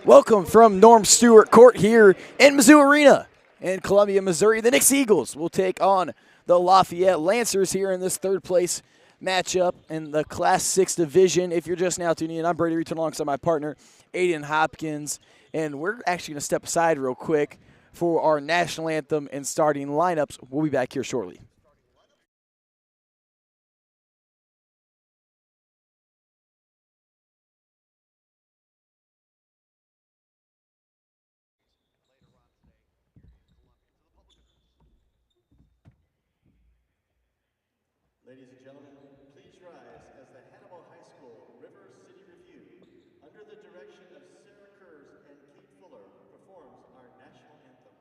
Welcome from Norm Stewart Court here in Mizzou Arena in Columbia, Missouri. The Nixa Eagles will take on the Lafayette Lancers here in this third place matchup in the Class 6 division. If you're just now tuning in, I'm Brady Return alongside my partner, Aiden Hopkins, and we're actually going to step aside real quick for our national anthem and starting lineups. We'll be back here shortly. Ladies and gentlemen, please rise as the Hannibal High School River City Review, under the direction of Sarah Kurz and Kate Fuller, performs our national anthem.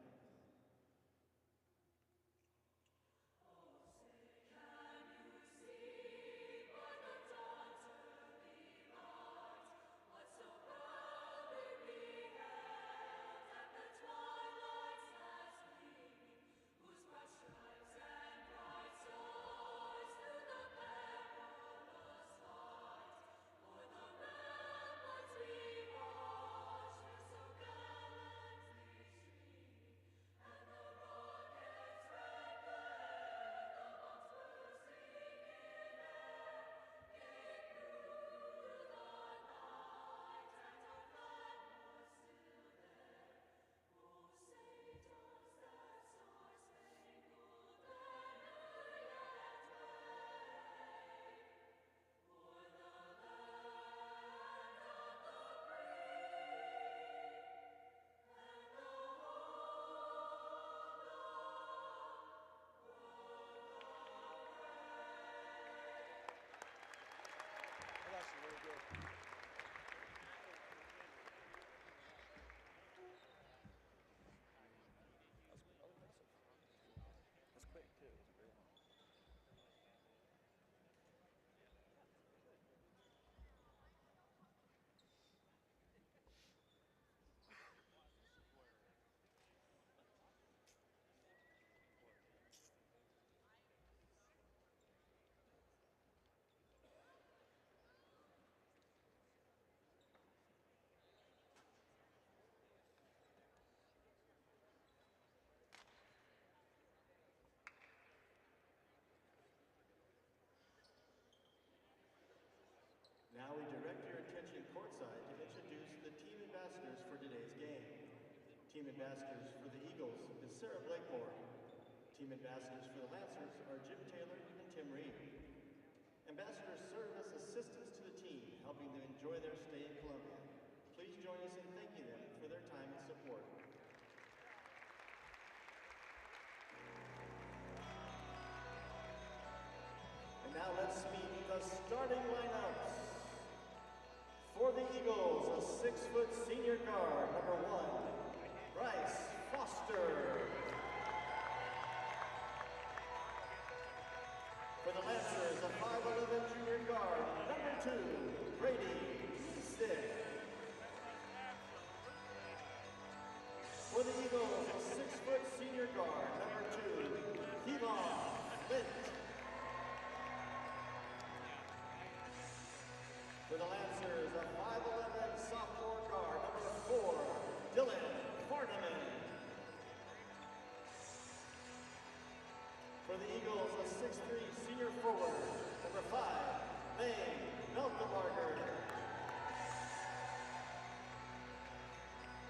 Now we direct your attention courtside to introduce the team ambassadors for today's game. Team ambassadors for the Eagles is Sarah Blakemore. Team ambassadors for the Lancers are Jim Taylor and Tim Reed. Ambassadors serve as assistants to the team, helping them enjoy their stay in Columbia. Please join us in thanking them for their time and support. And now let's meet the starting lineups. For the Eagles, a 6-foot senior guard, number 1, Bryce Foster. For the Lancers, a 5'11" junior guard, number 2, Brady Nixa. For the Eagles, a 6-foot senior guard, number 2, Keelan Flint. For the Lancers, a 5'11" sophomore guard, number 4, Dylan Farnaman. For the Eagles, a 6'3" senior forward, number 5, May Melkemarger.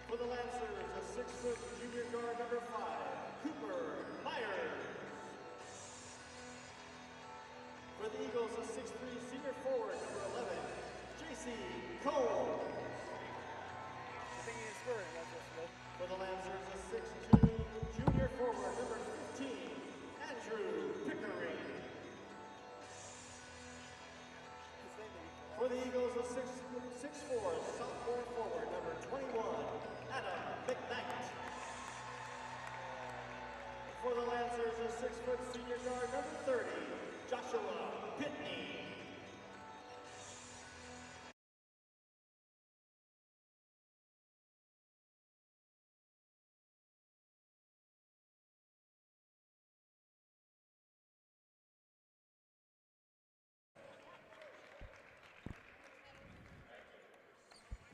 For the Lancers, a 6-foot junior guard, number 5, Cooper Myers. For the Eagles, a 6'3" senior forward, number 11, J.C. Cole. For the Lancers, a 6'2" junior forward, number 15, Andrew Pickering. For the Eagles, a 6'4" sophomore forward, number 21, Adam McKnight. For the Lancers, a 6-foot senior guard, number 30, Joshua Pitney.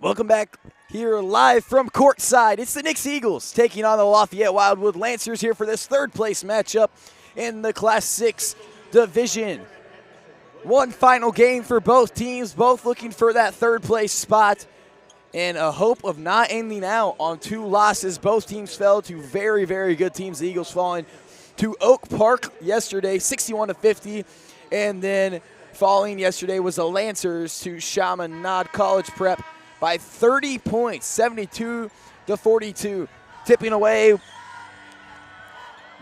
Welcome back here live from courtside. It's the Nixa Eagles taking on the Lafayette Wildwood Lancers here for this third place matchup in the Class 6 division. One final game for both teams, both looking for that third place spot and a hope of not ending out on two losses. Both teams fell to very, very good teams. The Eagles falling to Oak Park yesterday, 61-50, and then falling yesterday was the Lancers to Chaminade College Prep by 30 points, 72-42. Tipping away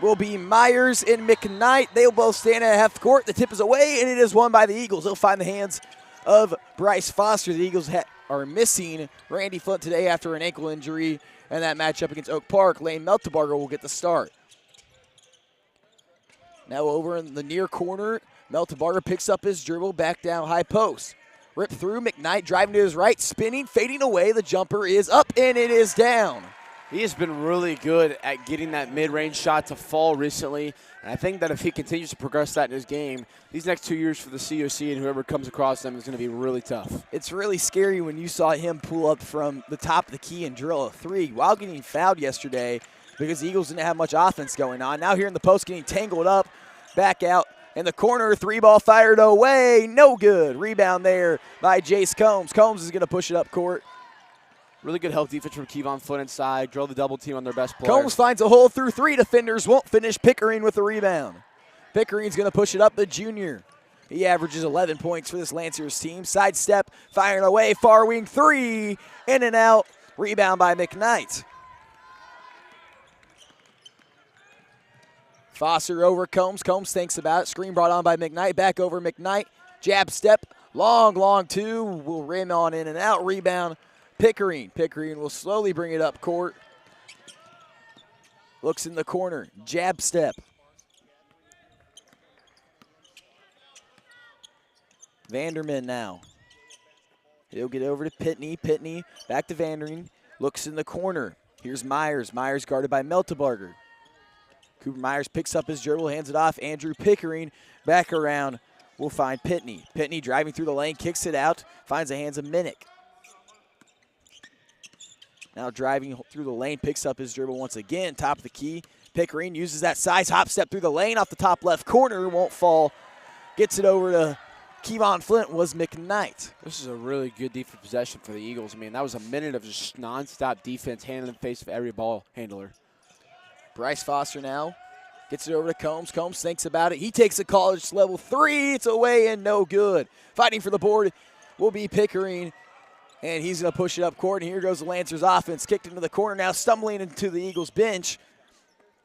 will be Myers and McKnight. They'll both stand at half court. The tip is away, and it is won by the Eagles. They'll find the hands of Bryce Foster. The Eagles are missing Randy Flint today after an ankle injury, and that matchup against Oak Park, Lane Meltebarger will get the start. Now over in the near corner, Meltebarger picks up his dribble, back down high post. Rip through, McKnight driving to his right, spinning, fading away. The jumper is up, and it is down. He has been really good at getting that mid-range shot to fall recently, and I think that if he continues to progress that in his game, these next 2 years for the COC and whoever comes across them is going to be really tough. It's really scary when you saw him pull up from the top of the key and drill a three while getting fouled yesterday because the Eagles didn't have much offense going on. Now here in the post getting tangled up, back out in the corner, three ball fired away, no good. Rebound there by Jace Combs. Combs is going to push it up court. Really good help defense from Kevon Flynn inside. Drove the double team on their best player. Combs finds a hole through three. Defenders won't finish. Pickering with the rebound. Pickering's going to push it up, the junior. He averages 11 points for this Lancers team. Sidestep, firing away, far wing three. In and out. Rebound by McKnight. Foster over Combs. Combs thinks about it. Screen brought on by McKnight. Back over McKnight. Jab step. Long two. Will rim on in and out. Rebound. Pickering. Pickering will slowly bring it up court. Looks in the corner. Jab step. Vanderman now. He'll get over to Pitney. Pitney back to Vandering. Looks in the corner. Here's Myers. Myers guarded by Meltebarger. Cooper Myers picks up his dribble, hands it off. Andrew Pickering back around. We'll find Pitney. Pitney driving through the lane, kicks it out, finds the hands of Minnick. Now driving through the lane, picks up his dribble once again, top of the key. Pickering uses that size hop step through the lane off the top left corner, won't fall. Gets it over to Kevon Flint, was McKnight. This is a really good defensive possession for the Eagles. I mean, that was a minute of just nonstop defense, hand in the face of every ball handler. Bryce Foster now gets it over to Combs. Combs thinks about it. He takes a college level three. It's away and no good. Fighting for the board will be Pickering, and he's going to push it up court. And here goes the Lancers offense. Kicked into the corner now, stumbling into the Eagles bench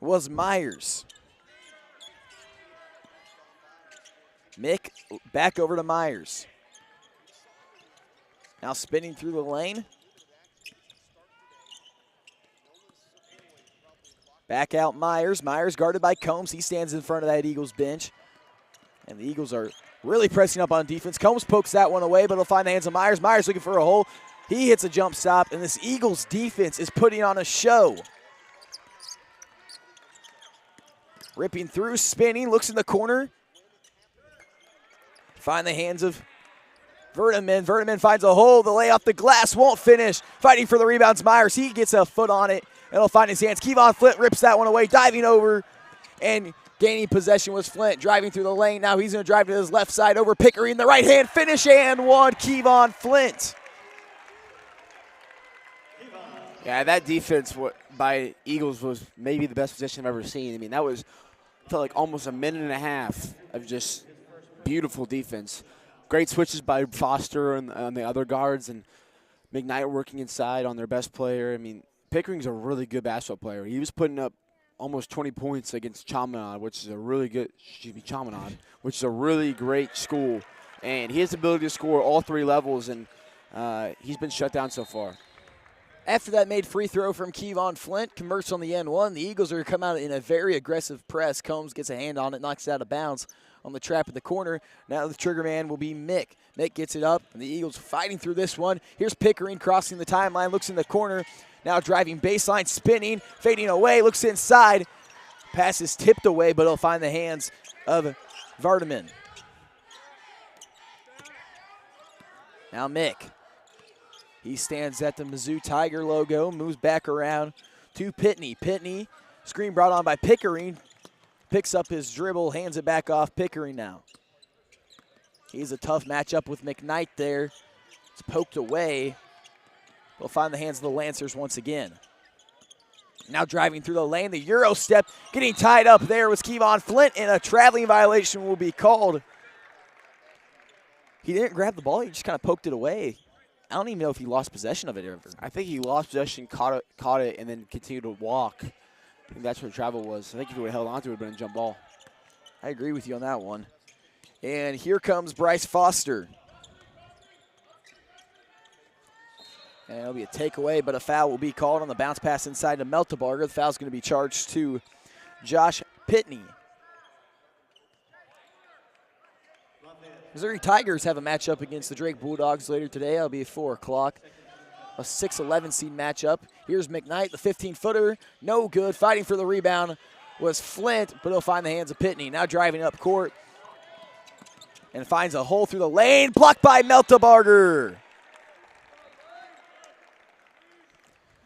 was Myers. Mick back over to Myers. Now spinning through the lane. Back out Myers. Myers guarded by Combs. He stands in front of that Eagles bench. And the Eagles are really pressing up on defense. Combs pokes that one away, but he'll find the hands of Myers. Myers looking for a hole. He hits a jump stop, and this Eagles defense is putting on a show. Ripping through, spinning, looks in the corner. Find the hands of Verdeman. Verdeman finds a hole. The lay off the glass won't finish. Fighting for the rebounds, Myers. He gets a foot on it, and he'll find his hands. Kevon Flint rips that one away, diving over, and gaining possession was Flint, driving through the lane. Now he's going to drive to his left side over Pickering. The right hand finish and one, Kevon Flint. Yeah, that defense by Eagles was maybe the best position I've ever seen. I mean, that felt like almost a minute and a half of just beautiful defense. Great switches by Foster and on the other guards, and McKnight working inside on their best player. I mean, Pickering's a really good basketball player. He was putting up almost 20 points against Chaminade, which is a really great school. And he has the ability to score all three levels, and he's been shut down so far. After that made free throw from Kevon Flint, converts on the end one. The Eagles are going to come out in a very aggressive press. Combs gets a hand on it, knocks it out of bounds on the trap in the corner. Now the trigger man will be Mick. Mick gets it up, and the Eagles fighting through this one. Here's Pickering crossing the timeline, looks in the corner. Now driving baseline, spinning, fading away, looks inside. Pass is tipped away, but he'll find the hands of He stands at the Mizzou Tiger logo, moves back around to Pitney. Pitney, screen brought on by Pickering, picks up his dribble, hands it back off. Pickering now. He's a tough matchup with McKnight there. It's poked away. They'll find the hands of the Lancers once again. Now driving through the lane, the Euro step, getting tied up there was Kevon Flint, and a traveling violation will be called. He didn't grab the ball, he just kind of poked it away. I don't even know if he lost possession of it ever. I think he lost possession, caught it, and then continued to walk. I think that's where the travel was. I think if he would have held on to it, it would have been a jump ball. I agree with you on that one. And here comes Bryce Foster. And it'll be a takeaway, but a foul will be called on the bounce pass inside to Meltebarger. The foul's going to be charged to Josh Pitney. Missouri Tigers have a matchup against the Drake Bulldogs later today. That'll be at 4 o'clock. A 6-11 seed matchup. Here's McKnight, the 15-footer. No good. Fighting for the rebound was Flint, but he'll find the hands of Pitney. Now driving up court and finds a hole through the lane. Blocked by Meltebarger.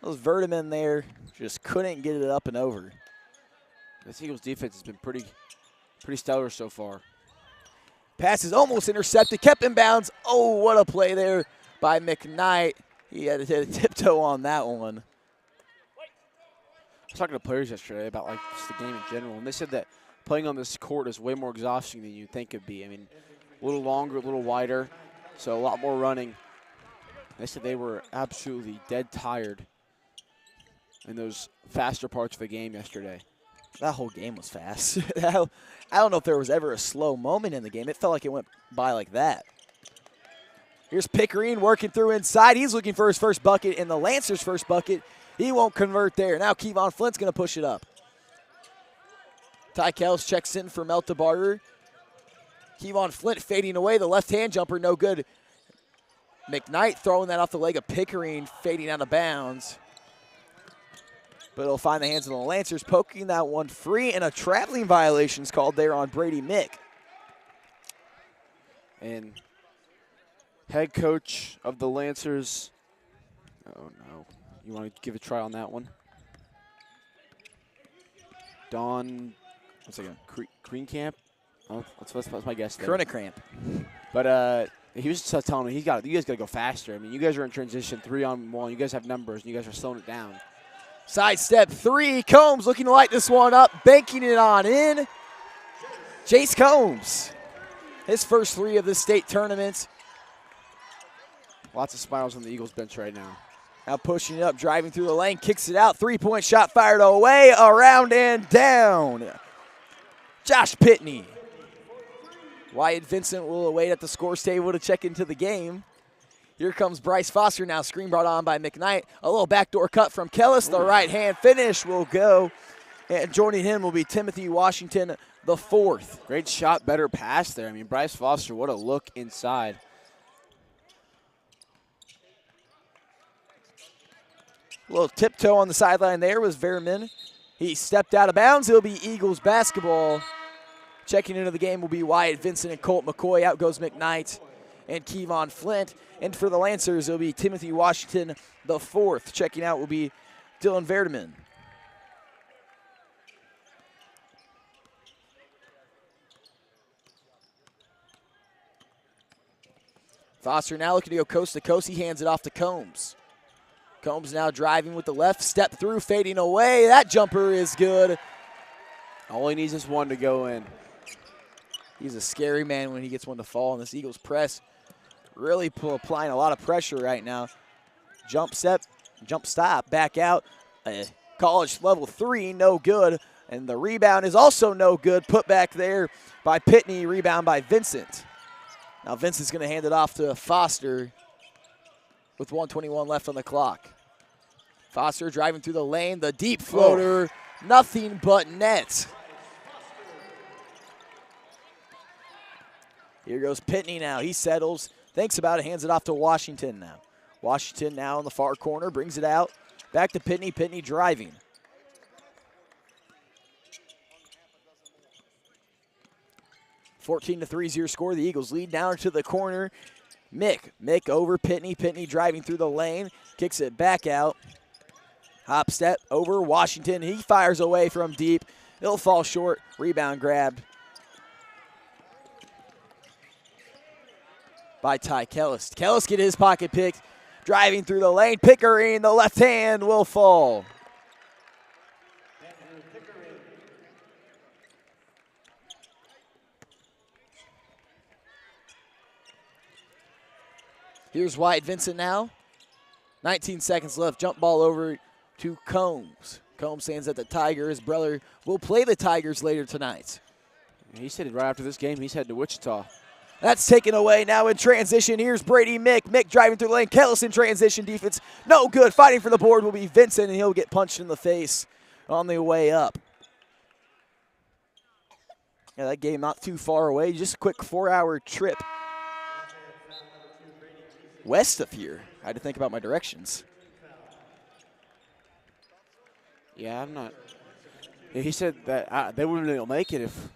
Those Verdeman there just couldn't get it up and over. This Eagles defense has been pretty stellar so far. Pass is almost intercepted, kept in bounds. Oh, what a play there by McKnight. He had to hit a tiptoe on that one. I was talking to players yesterday about like just the game in general, and they said that playing on this court is way more exhausting than you'd think it'd be. I mean, a little longer, a little wider, so a lot more running. They said they were absolutely dead tired in those faster parts of the game yesterday. That whole game was fast. I don't know if there was ever a slow moment in the game. It felt like it went by like that. Here's Pickering working through inside. He's looking for his first bucket, and the Lancers' first bucket. He won't convert there. Now Kevon Flint's going to push it up. Ty Kells checks in for Meltebarger. Kevon Flint fading away. The left-hand jumper, no good. McKnight throwing that off the leg of Pickering, fading out of bounds. But it'll find the hands of the Lancers, poking that one free, and a traveling violation is called there on Brady Mick. And head coach of the Lancers, oh no, you want to give a try on that one? Don, what's it again? Greencamp? Oh, that's my guess there. Kronekramp. But he was just telling me you guys got to go faster. I mean, you guys are in transition 3-on-1. You guys have numbers, and you guys are slowing it down. Sidestep three. Combs looking to light this one up, banking it on in. Jace Combs, his first three of the state tournament. Lots of smiles on the Eagles bench right now. Now pushing it up, driving through the lane, kicks it out. Three-point shot fired away, around and down. Josh Pitney. Wyatt Vincent will await at the scores table to check into the game. Here comes Bryce Foster now, screen brought on by McKnight. A little backdoor cut from Kellis. The right-hand finish will go. And joining him will be Timothy Washington, the fourth. Great shot, better pass there. I mean, Bryce Foster, what a look inside. A little tiptoe on the sideline there was Verman. He stepped out of bounds. It'll be Eagles basketball. Checking into the game will be Wyatt Vincent and Colt McCoy. Out goes McKnight and Kevon Flint. And for the Lancers, it'll be Timothy Washington, the fourth. Checking out will be Dylan Verdeman. Foster now looking to go coast to coast. He hands it off to Combs. Combs now driving with the left, step through, fading away. That jumper is good. All he needs is one to go in. He's a scary man when he gets one to fall, and this Eagles press really applying a lot of pressure right now. Jump step, jump stop, back out. College level 3, no good. And the rebound is also no good. Put back there by Pitney, rebound by Vincent. Now Vincent's going to hand it off to Foster with 1:21 left on the clock. Foster driving through the lane, the deep floater, nothing but net. Here goes Pitney now. He settles, thinks about it, hands it off to Washington now. Washington now in the far corner, brings it out. Back to Pitney, Pitney driving. (14-3 is your score. The Eagles lead down to the corner. Mick over Pitney. Pitney driving through the lane. Kicks it back out. Hop step over Washington. He fires away from deep. It'll fall short. Rebound grabbed by Ty Kellis. Kellis get his pocket picked. Driving through the lane. Pickering, the left hand will fall. Here's Wyatt Vincent now. 19 seconds left. Jump ball over to Combs. Combs stands at the Tiger. His brother will play the Tigers later tonight. He said right after this game he's headed to Wichita. That's taken away now in transition. Here's Brady Mick. Mick driving through the lane. Kellis in transition defense. No good. Fighting for the board will be Vincent, and he'll get punched in the face on the way up. Yeah, that game not too far away. Just a quick 4-hour trip west of here. I had to think about my directions. Yeah, I'm not. Yeah, he said that they wouldn't really make it if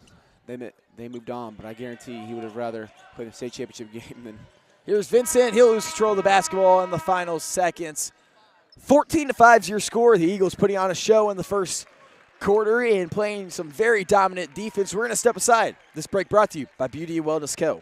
they moved on, but I guarantee he would have rather played the state championship game than. Here's Vincent. He'll lose control of the basketball in the final seconds. 14-5 is your score. The Eagles putting on a show in the first quarter and playing some very dominant defense. We're going to step aside. This break brought to you by Beauty and Wellness Co.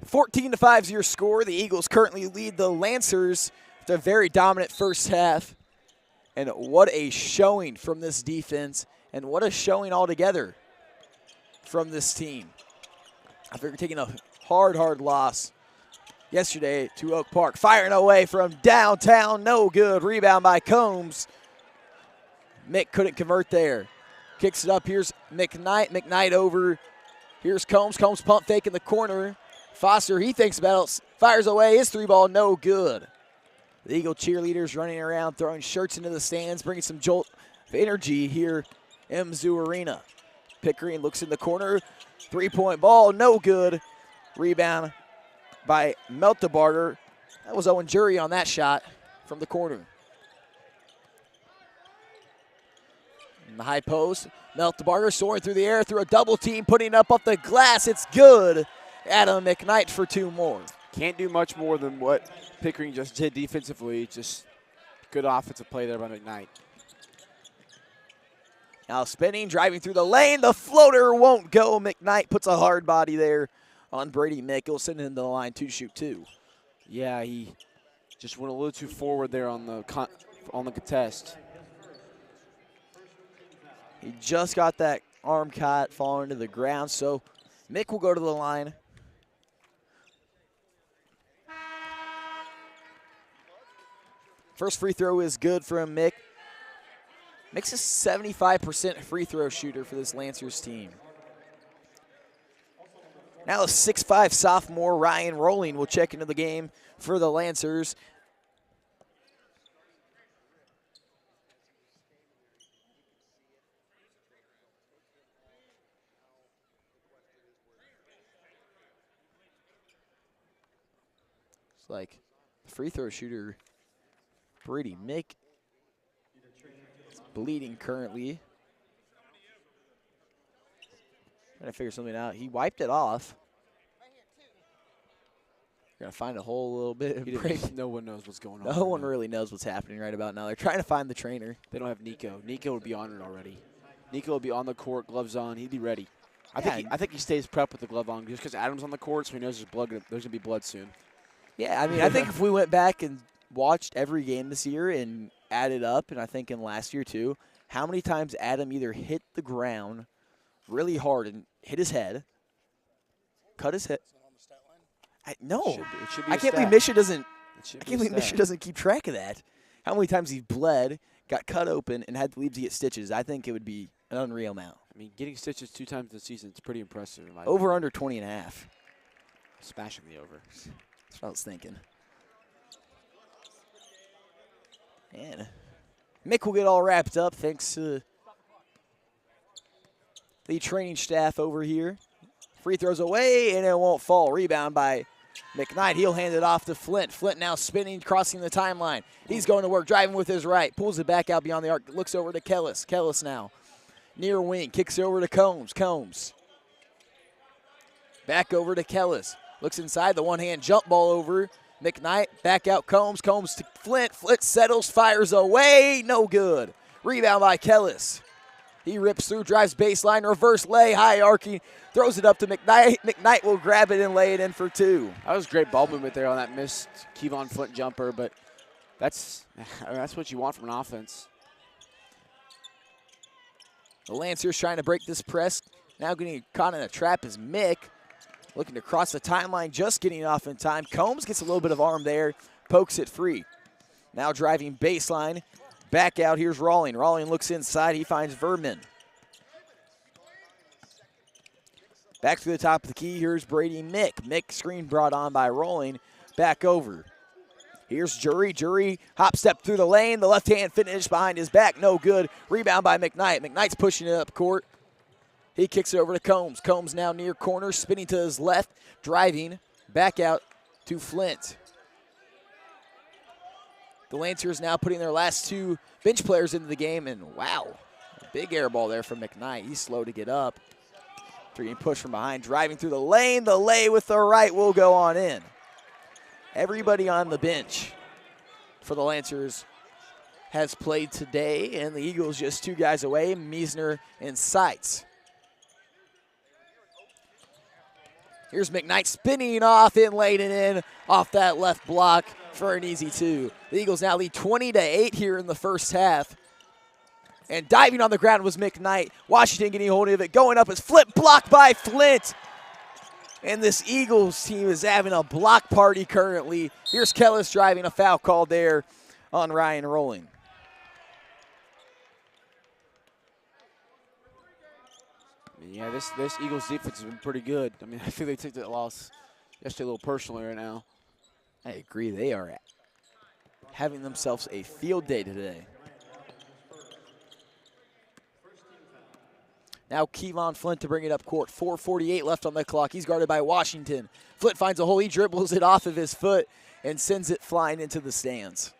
(14-5 is your score. The Eagles currently lead the Lancers with a very dominant first half. And what a showing from this defense, and what a showing altogether from this team. After taking a hard loss yesterday to Oak Park. Firing away from downtown, no good. Rebound by Combs. Mick couldn't convert there. Kicks it up, here's McKnight. McKnight over, here's Combs. Combs pump fake in the corner. Foster, he thinks about it, fires away, his three ball, no good. The Eagle cheerleaders running around, throwing shirts into the stands, bringing some jolt of energy here in Mizzou Arena. Pickering looks in the corner, three-point ball, no good. Rebound by Meltebarger. That was Owen Jury on that shot from the corner. In the high post, Meltebarger soaring through the air, through a double team, putting up off the glass, it's good. Adam McKnight for two more. Can't do much more than what Pickering just did defensively. Just good offensive play there by McKnight. Now spinning, driving through the lane. The floater won't go. McKnight puts a hard body there on Brady Mickelson into the line to shoot two. Yeah, he just went a little too forward there on the contest. He just got that arm caught, falling to the ground. So Mick will go to the line. First free throw is good from Mick. Mick's a 75% free throw shooter for this Lancers team. Now a 6'5" sophomore, Ryan Rowling, will check into the game for the Lancers. It's like the free throw shooter, Brady Mick, is bleeding currently. Trying to figure something out. He wiped it off. Gonna find a hole a little bit. No one knows what's going on. No one really knows what's happening right about now. They're trying to find the trainer. They don't have Nico. Nico would be on it already. Nico will be on the court, gloves on. He'd be ready. I think he stays prepped with the glove on just because Adam's on the court, so he knows there's going to be blood soon. Yeah, I mean, I think if we went back and watched every game this year and added up, and I think in last year too, how many times Adam either hit the ground really hard and hit his head, cut his head. No, It should be I a can't believe stat. Misha doesn't. It should I be can't a believe Misha stat. doesn't keep track of that. How many times he's bled, got cut open, and had to leave to get stitches. I think it would be an unreal amount. I mean, getting stitches 2 times this season, it's pretty impressive. In my Over opinion. under 20 and a half. Smashing the over. That's what I was thinking. And Mick will get all wrapped up thanks to the training staff over here. Free throws away, and it won't fall. Rebound by McKnight. He'll hand it off to Flint. Flint now spinning, crossing the timeline. He's going to work, driving with his right. Pulls it back out beyond the arc. Looks over to Kellis. Kellis now. Near wing. Kicks it over to Combs. Combs. Back over to Kellis. Looks inside. The one-hand jump ball over. McKnight. Back out Combs. Combs to Flint. Flint settles. Fires away. No good. Rebound by Kellis. He rips through, drives baseline, reverse lay, high arcing, throws it up to McKnight. McKnight will grab it and lay it in for 2. That was great ball movement there on that missed Kevon Flint jumper, but that's what you want from an offense. The Lancers trying to break this press. Now getting caught in a trap is Mick. Looking to cross the timeline, just getting off in time. Combs gets a little bit of arm there, pokes it free. Now driving baseline. Back out, here's Rawling. Rawling looks inside, he finds Verdman. Back to the top of the key, here's Brady Mick. Mick screen brought on by Rawling. Back over. Here's Jury. Jury hop step through the lane. The left hand finish behind his back, no good. Rebound by McKnight. McKnight's pushing it up court. He kicks it over to Combs. Combs now near corner, spinning to his left, driving. Back out to Flint. The Lancers now putting their last 2 bench players into the game, and wow, a big air ball there from McKnight. He's slow to get up. Getting pushed from behind, driving through the lane. The lay with the right will go on in. Everybody on the bench for the Lancers has played today, and the Eagles just 2 guys away, Meisner and Seitz. Here's McKnight spinning off and laid it in off that left block for an easy 2. The Eagles now lead 20-8 here in the first half. And diving on the ground was McKnight. Washington getting hold of it. Going up is Flip, blocked by Flint. And this Eagles team is having a block party currently. Here's Kellis driving, a foul called there on Ryan Rolling. Yeah, this Eagles defense has been pretty good. I mean, I feel they took that loss yesterday a little personally right now. I agree. They are having themselves a field day today. Now Kevon Flint to bring it up court. 4:48 left on the clock. He's guarded by Washington. Flint finds a hole. He dribbles it off of his foot and sends it flying into the stands.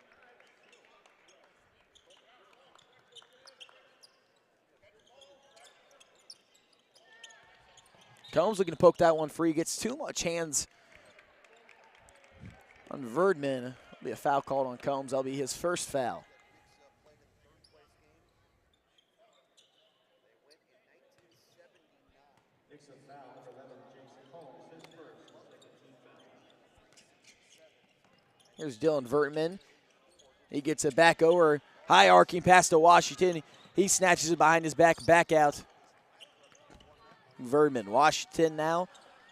Combs looking to poke that one free. Gets too much hands on Verdman. There'll be a foul called on Combs. That'll be his first foul. Here's Dylan Vertman. He gets it back over. High arcing pass to Washington. He snatches it behind his back, back out. Verdman. Washington now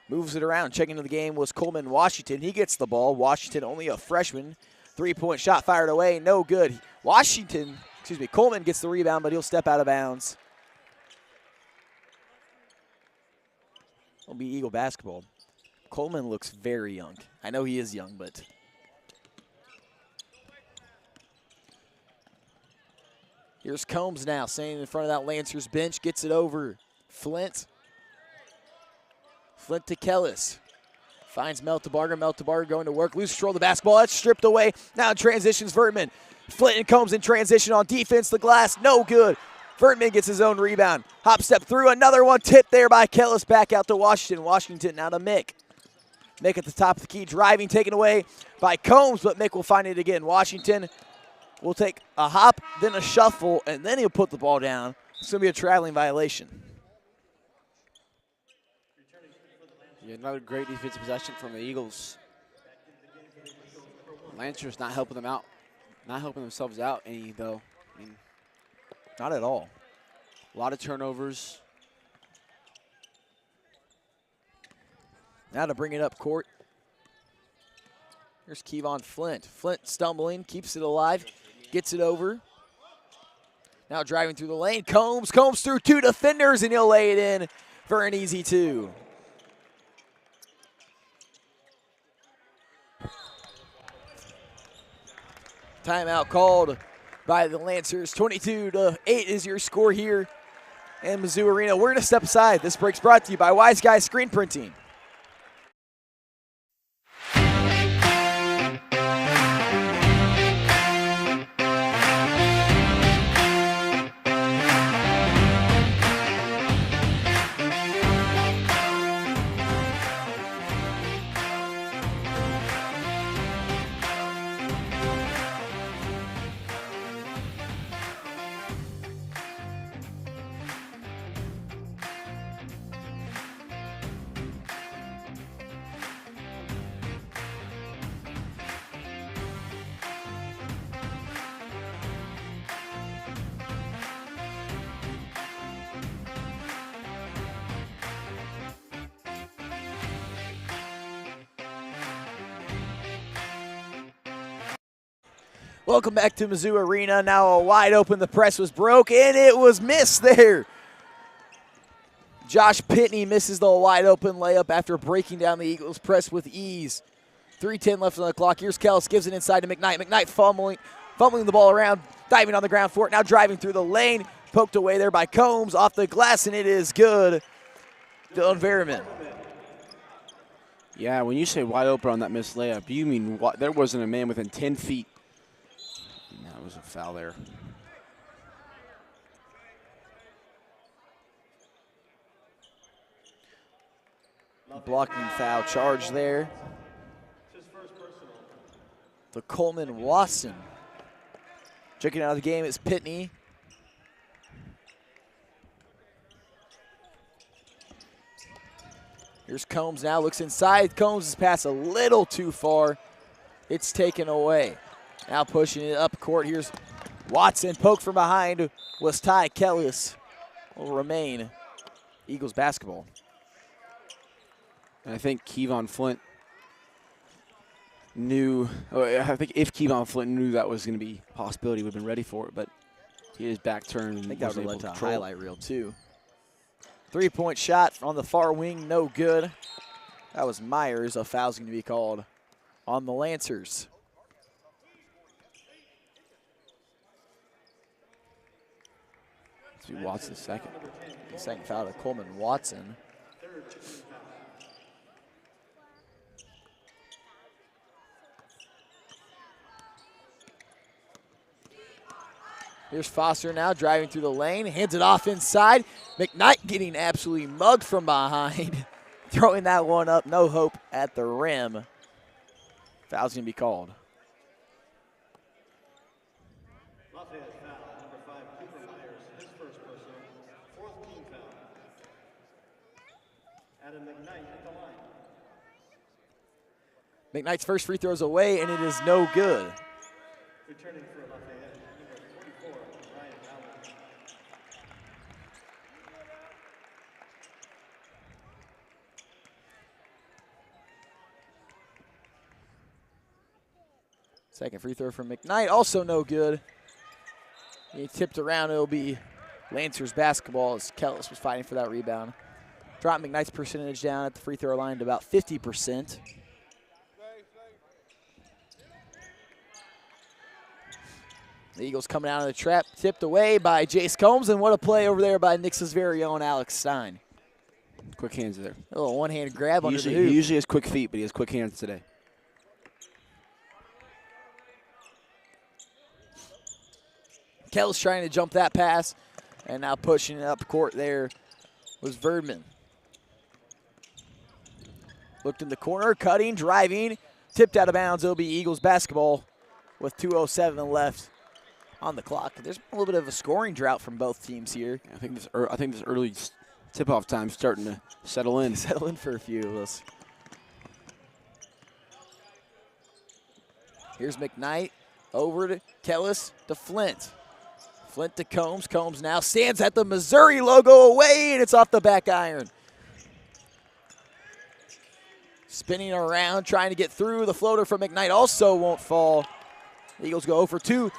moves it around. Checking into the game was Coleman Washington. He gets the ball. Washington, only a freshman. 3-point shot fired away. No good. Coleman gets the rebound, but he'll step out of bounds. It'll be Eagle basketball. Coleman looks very young. I know he is young, but here's Combs now, standing in front of that Lancers bench, gets it over. Flint. Flint to Kellis. Finds Meltabarger. Meltabarger going to work. Loose control of the basketball. That's stripped away. Now in transitions, Vertman. Flint and Combs in transition on defense. The glass, no good. Vertman gets his own rebound. Hop step through. Another one tipped there by Kellis. Back out to Washington. Washington now to Mick. Mick at the top of the key. Driving, taken away by Combs, but Mick will find it again. Washington will take a hop, then a shuffle, and then he'll put the ball down It's going to be a traveling violation. Yeah, another great defensive possession from the Eagles. Lancers not helping them out, not helping themselves out any, though. I mean, not at all. A lot of turnovers. Now to bring it up court. Here's Kevon Flint. Flint stumbling, keeps it alive, gets it over. Now driving through the lane. Combs through 2 defenders, and he'll lay it in for an easy 2. Timeout called by the Lancers. 22-8 is your score here in Mizzou Arena. We're going to step aside. This break's brought to you by Wise Guy Screen Printing. Welcome back to Mizzou Arena. Now a wide open. The press was broke, and it was missed there. Josh Pitney misses the wide open layup after breaking down the Eagles' press with ease. 3:10 left on the clock. Here's Kels, gives it inside to McKnight. McKnight fumbling the ball around, diving on the ground for it. Now driving through the lane, poked away there by Combs off the glass, and it is good. Dylan Verriman. Yeah, when you say wide open on that missed layup, you mean what? There wasn't a man within 10 feet. That was a foul there. Blocking foul charge there. The Coleman Watson. Checking out of the game is Pitney. Here's Combs now, looks inside. Combs' pass a little too far. It's taken away. Now pushing it up court. Here's Watson. Poke from behind was Ty Kellis. Will remain Eagles basketball. And I think Kevon Flint knew, I think if Kevon Flint knew that was going to be a possibility, he would have been ready for it, but he is back turned. I think that was led to a highlight reel too. 3-point shot on the far wing, no good. That was Myers. A foul's going to be called on the Lancers. Watson second. Second foul to Coleman Watson. Here's Foster now driving through the lane, hands it off inside. McKnight getting absolutely mugged from behind. Throwing that one up, no hope at the rim. Foul's going to be called. Lafayette foul, number 5, Cooper Myers, his first personal, 4th team foul. Adam McKnight at the line. McKnight's first free throw's away, and it is no good. Returning for Lafayette, number 44, Ryan Allen. Second free throw from McKnight, also no good. He tipped around, it'll be Lancers basketball as Kellis was fighting for that rebound. Dropped McKnight's percentage down at the free throw line to about 50%. The Eagles coming out of the trap, tipped away by Jace Combs, and what a play over there by Nixa's very own Alex Stein. Quick hands there. A little one-handed grab under the hoop. He usually has quick feet, but he has quick hands today. Kellis trying to jump that pass, and now pushing it up court there was Verdman. Looked in the corner, cutting, driving, tipped out of bounds. It'll be Eagles basketball with 2:07 left on the clock. There's a little bit of a scoring drought from both teams here. I think this early tip-off time starting to settle in. Settle in for a few of us. Here's McKnight over to Kellis to Flint. Flint to Combs. Combs now stands at the Missouri logo away, and it's off the back iron. Spinning around, trying to get through. The floater from McKnight also won't fall. The Eagles go 0 for 2.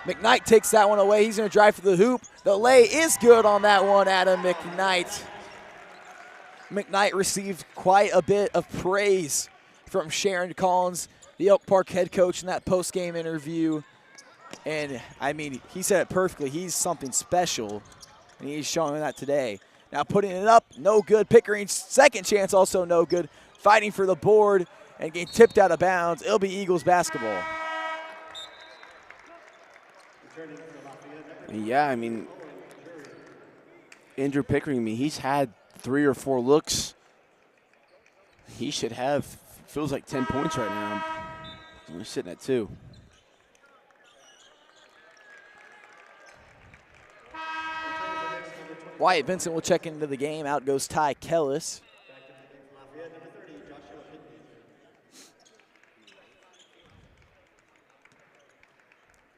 McKnight takes that one away. He's going to drive for the hoop. The lay is good on that one, Adam McKnight. McKnight received quite a bit of praise from Sharon Collins, the Oak Park head coach, in that post-game interview. And, I mean, he said it perfectly. He's something special, and he's showing that today. Now putting it up, no good. Pickering's second chance, also no good. Fighting for the board and getting tipped out of bounds. It'll be Eagles basketball. Yeah, I mean, Andrew Pickering, I mean, he's had 3 or 4 looks. He should have, feels like 10 points right now. He's sitting at 2. Wyatt Vincent will check into the game. Out goes Ty Kellis.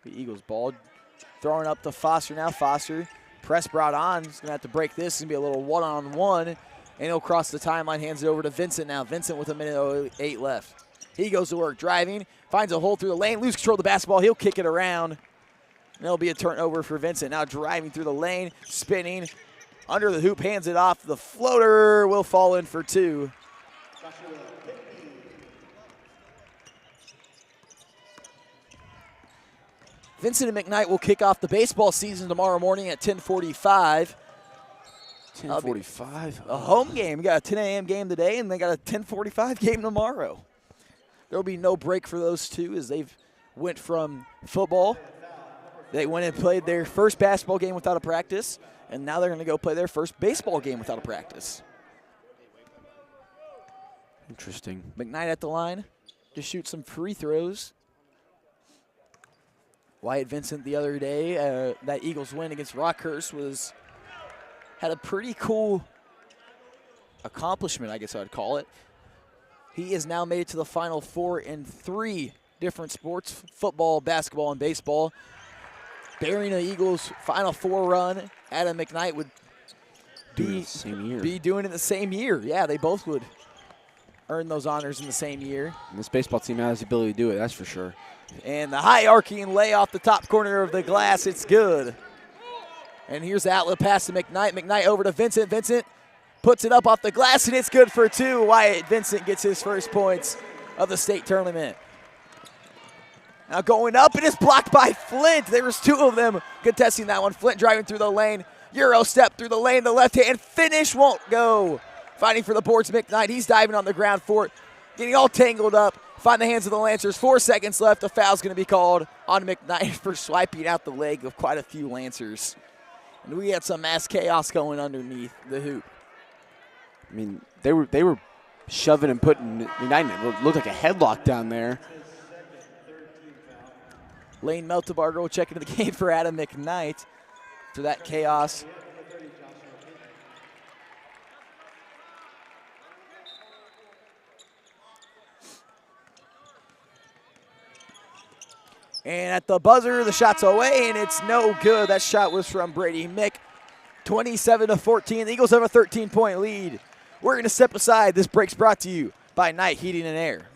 The Eagles ball throwing up to Foster now. Foster, press brought on. He's going to have to break this. It's going to be a little one-on-one. And he'll cross the timeline, hands it over to Vincent now. Vincent with 1:08 left. He goes to work driving, finds a hole through the lane, loses control of the basketball. He'll kick it around. And it'll be a turnover for Vincent. Now driving through the lane, spinning. Under the hoop, hands it off. The floater will fall in for 2. Vincent and McKnight will kick off the baseball season tomorrow morning at 10:45. 10:45? A home game. We got a 10 a.m. game today, and they got a 10:45 game tomorrow. There will be no break for those two as they've went from football. They went and played their first basketball game without a practice, and now they're going to go play their first baseball game without a practice. Interesting. McKnight at the line to shoot some free throws. Wyatt Vincent the other day, that Eagles win against Rockhurst had a pretty cool accomplishment, I guess I'd call it. He has now made it to the Final Four in 3 different sports, football, basketball, and baseball. Bearing the Eagles' Final Four run, Adam McKnight would be doing it the same year. Yeah, they both would earn those honors in the same year. And this baseball team has the ability to do it, that's for sure. And the high arcing lay off the top corner of the glass. It's good. And here's the outlet pass to McKnight. McKnight over to Vincent. Vincent puts it up off the glass, and it's good for 2. Wyatt Vincent gets his first points of the state tournament. Now going up, it is blocked by Flint. There was 2 of them contesting that one. Flint driving through the lane. Euro step through the lane. The left hand finish won't go. Fighting for the boards, McKnight. He's diving on the ground for it. Getting all tangled up. Find the hands of the Lancers. 4 seconds left. A foul's going to be called on McKnight for swiping out the leg of quite a few Lancers. And we had some mass chaos going underneath the hoop. I mean, they were shoving and putting United. It looked like a headlock down there. Lane Meltebarger will check into the game for Adam McKnight for that chaos. And at the buzzer, the shot's away, and it's no good. That shot was from Brady Mick. 27-14. The Eagles have a 13-point lead. We're going to step aside. This break's brought to you by Knight Heating and Air.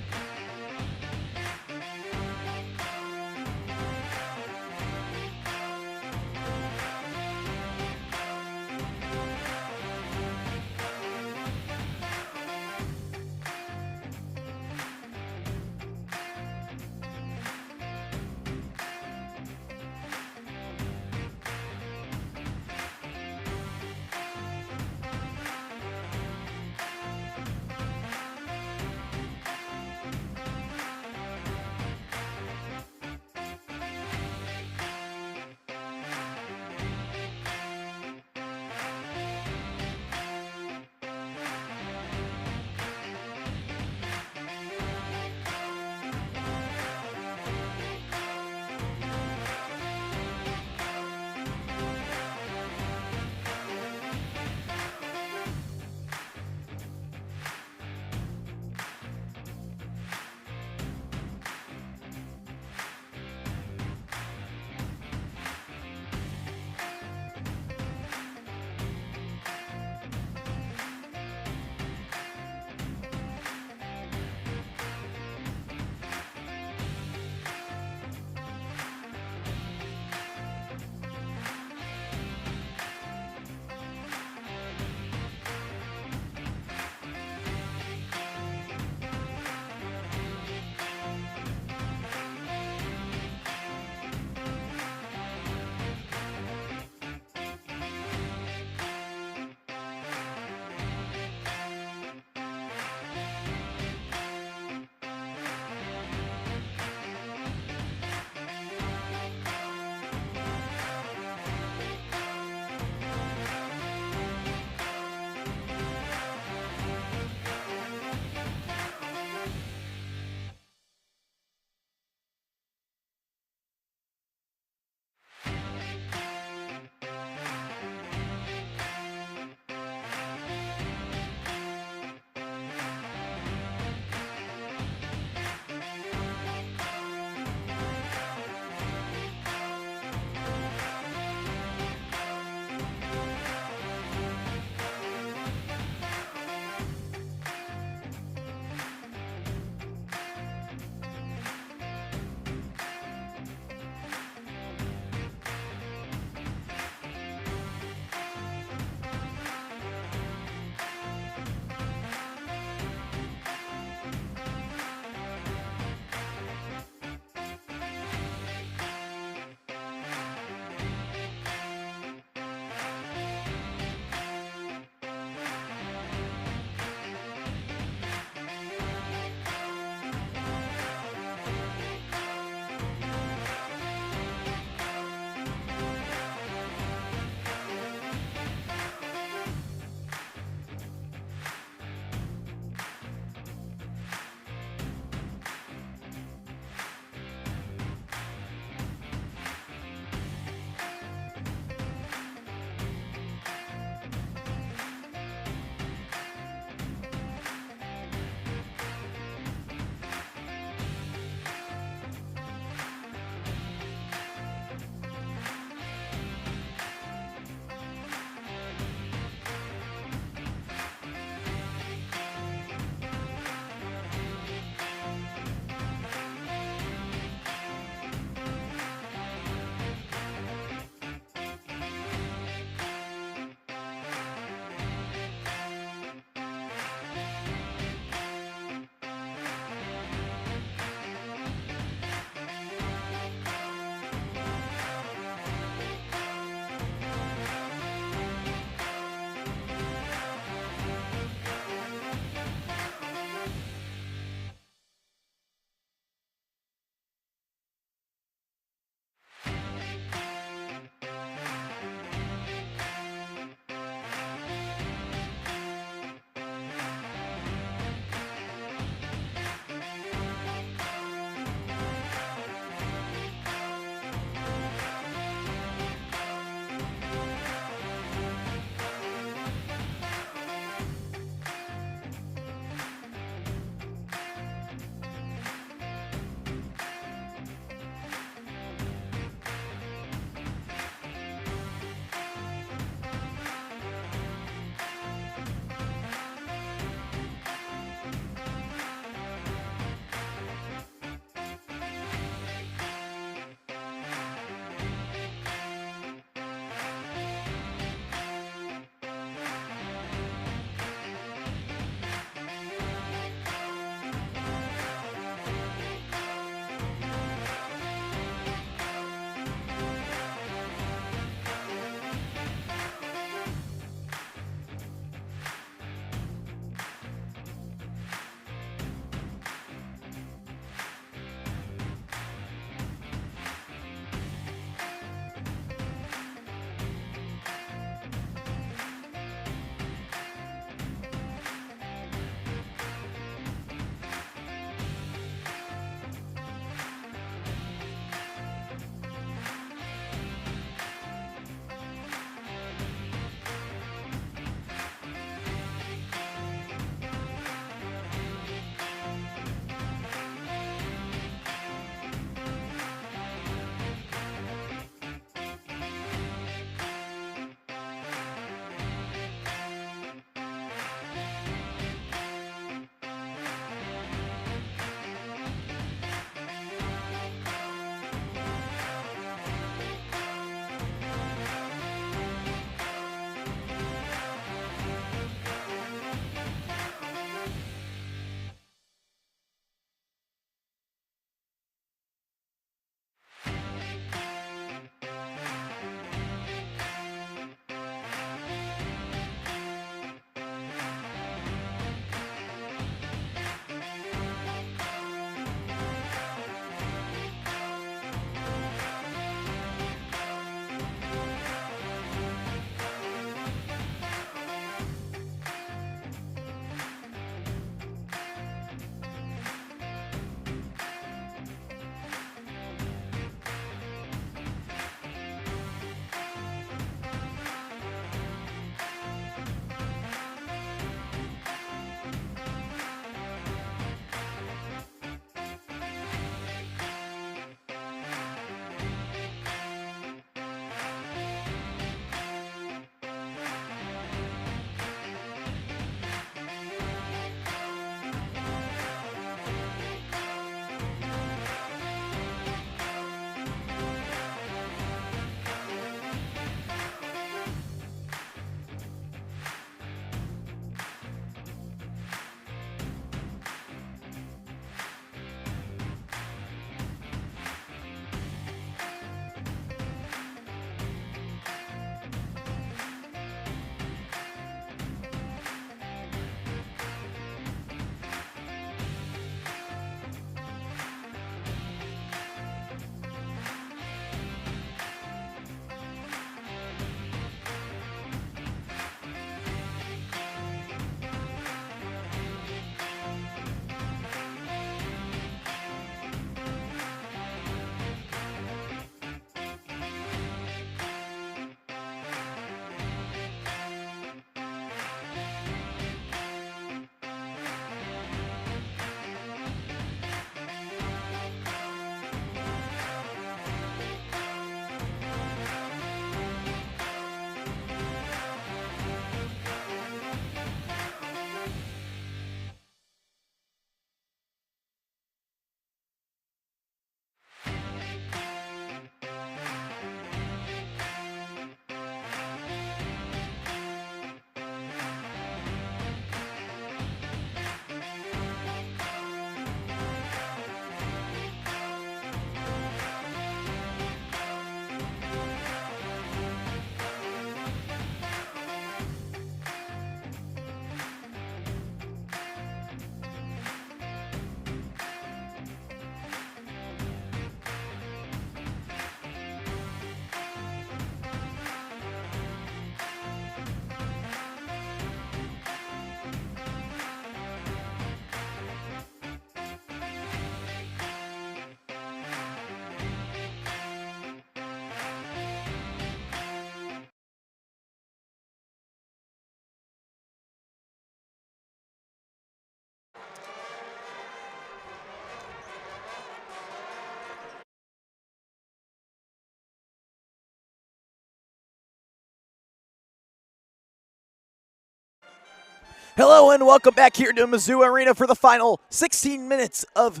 Hello and welcome back here to Mizzou Arena for the final 16 minutes of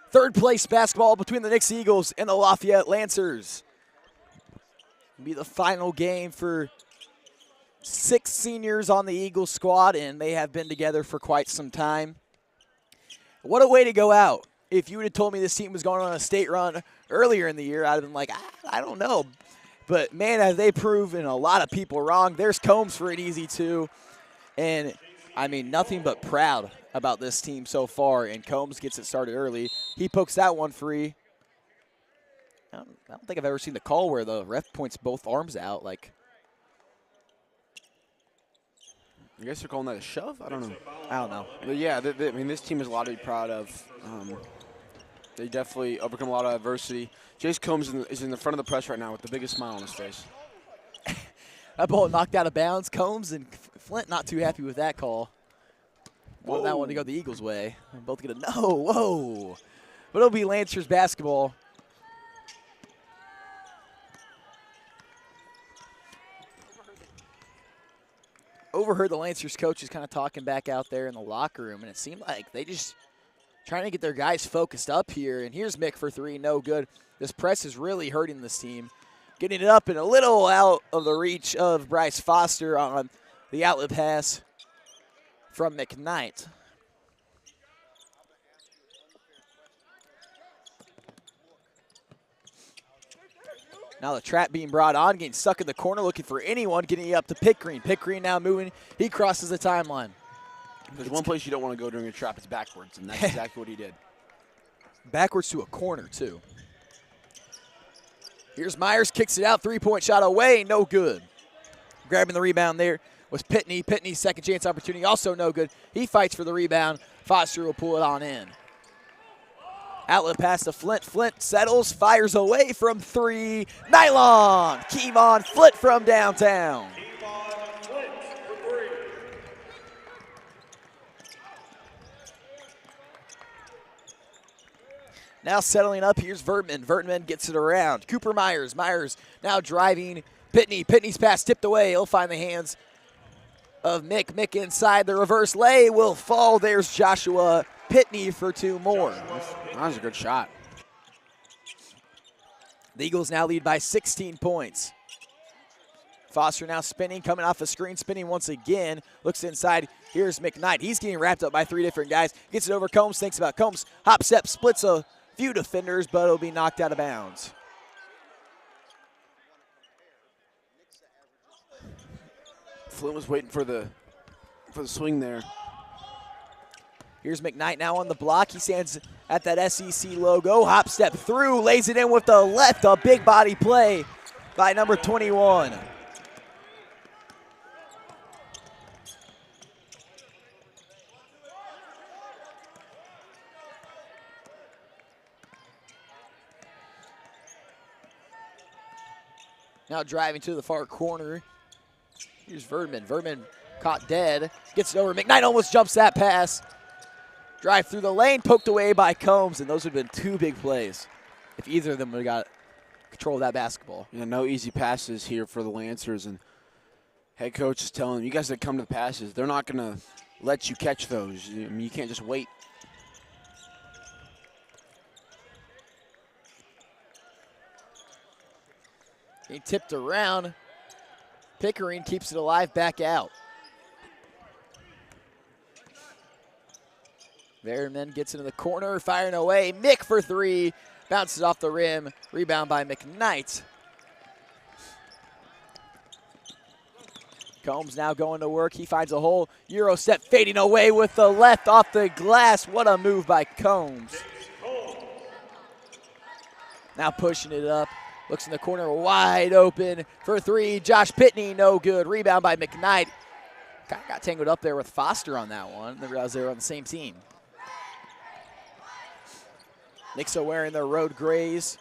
third place basketball between the Nixa Eagles and the Lafayette Lancers. It'll be the final game for 6 seniors on the Eagles squad, and they have been together for quite some time. What a way to go out. If you would have told me this team was going on a state run earlier in the year, I'd have been like, I don't know. But, man, have they proven a lot of people wrong. There's Combs for an easy 2. And, I mean, nothing but proud about this team so far. And Combs gets it started early. He pokes that one free. I don't think I've ever seen the call where the ref points both arms out. Like, I guess they're calling that a shove? I don't know. But yeah, I mean, this team is a lot to be proud of. They definitely overcome a lot of adversity. Jace Combs is in the front of the press right now with the biggest smile on his face. That ball knocked out of bounds. Combs and Flint not too happy with that call. Wanted that one to go the Eagles' way. Both get a no. Whoa. But it'll be Lancers basketball. Overheard the Lancers coaches kind of talking back out there in the locker room, and it seemed like they just trying to get their guys focused up here. And here's Mick for 3, no good. This press is really hurting this team. Getting it up and a little out of the reach of Bryce Foster on the outlet pass from McKnight. Now the trap being brought on, getting stuck in the corner, looking for anyone, getting it up to Pickering. Pickering now moving. He crosses the timeline. There's one place you don't want to go during a trap, it's backwards, and that's exactly what he did. Backwards to a corner, too. Here's Myers, kicks it out, 3-point shot away, no good. Grabbing the rebound there was Pitney. Pitney's second chance opportunity, also no good. He fights for the rebound. Foster will pull it on in. Outlet pass to Flint. Flint settles, fires away from 3. Nylon! Kevon Flint from downtown. Now settling up, here's Vertman. Vertman gets it around. Cooper Myers. Myers now driving. Pitney. Pitney's pass tipped away. He'll find the hands of Mick. Mick inside. The reverse lay will fall. There's Joshua Pitney for 2 more. That was a good shot. The Eagles now lead by 16 points. Foster now spinning, coming off a screen, spinning once again. Looks inside. Here's McKnight. He's getting wrapped up by 3 different guys. Gets it over Combs, thinks about Combs. Hop step, splits a few defenders, but it'll be knocked out of bounds. Flint was waiting for the swing there. Here's McKnight now on the block. He stands at that SEC logo. Hop step through, lays it in with the left. A big body play by number 21. Now driving to the far corner. Here's Vertman. Vertman caught dead. Gets it over. McKnight almost jumps that pass. Drive through the lane, poked away by Combs, and those would have been 2 big plays if either of them would have got control of that basketball. Yeah, no easy passes here for the Lancers, and head coach is telling them, you guys that come to the passes, they're not going to let you catch those. I mean, you can't just wait. He tipped around. Pickering keeps it alive, back out. Vertman gets into the corner, firing away. Mick for 3. Bounces off the rim. Rebound by McKnight. Combs now going to work. He finds a hole. Euro step fading away with the left off the glass. What a move by Combs. Now pushing it up. Looks in the corner, wide open for 3. Josh Pitney, no good. Rebound by McKnight. Kind of got tangled up there with Foster on that one. Didn't realize they were on the same team. Nixa wearing their road grays.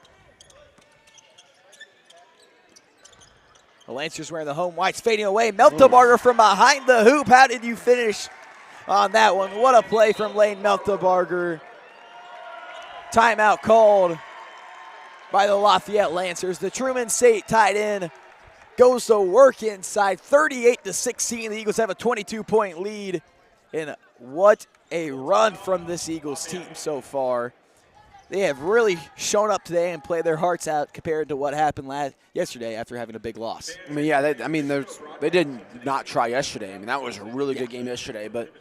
The Lancers wearing the home whites, fading away. Meltebarger from behind the hoop. How did you finish on that one? What a play from Lane Meltebarger. Timeout called by the Lafayette Lancers. The Truman State tight end goes to work inside. 38-16. The Eagles have a 22-point lead And what a run from this Eagles team so far. They have really shown up today and played their hearts out compared to what happened yesterday after having a big loss. I mean, yeah, they did not try yesterday. I mean, that was a really good game yesterday, but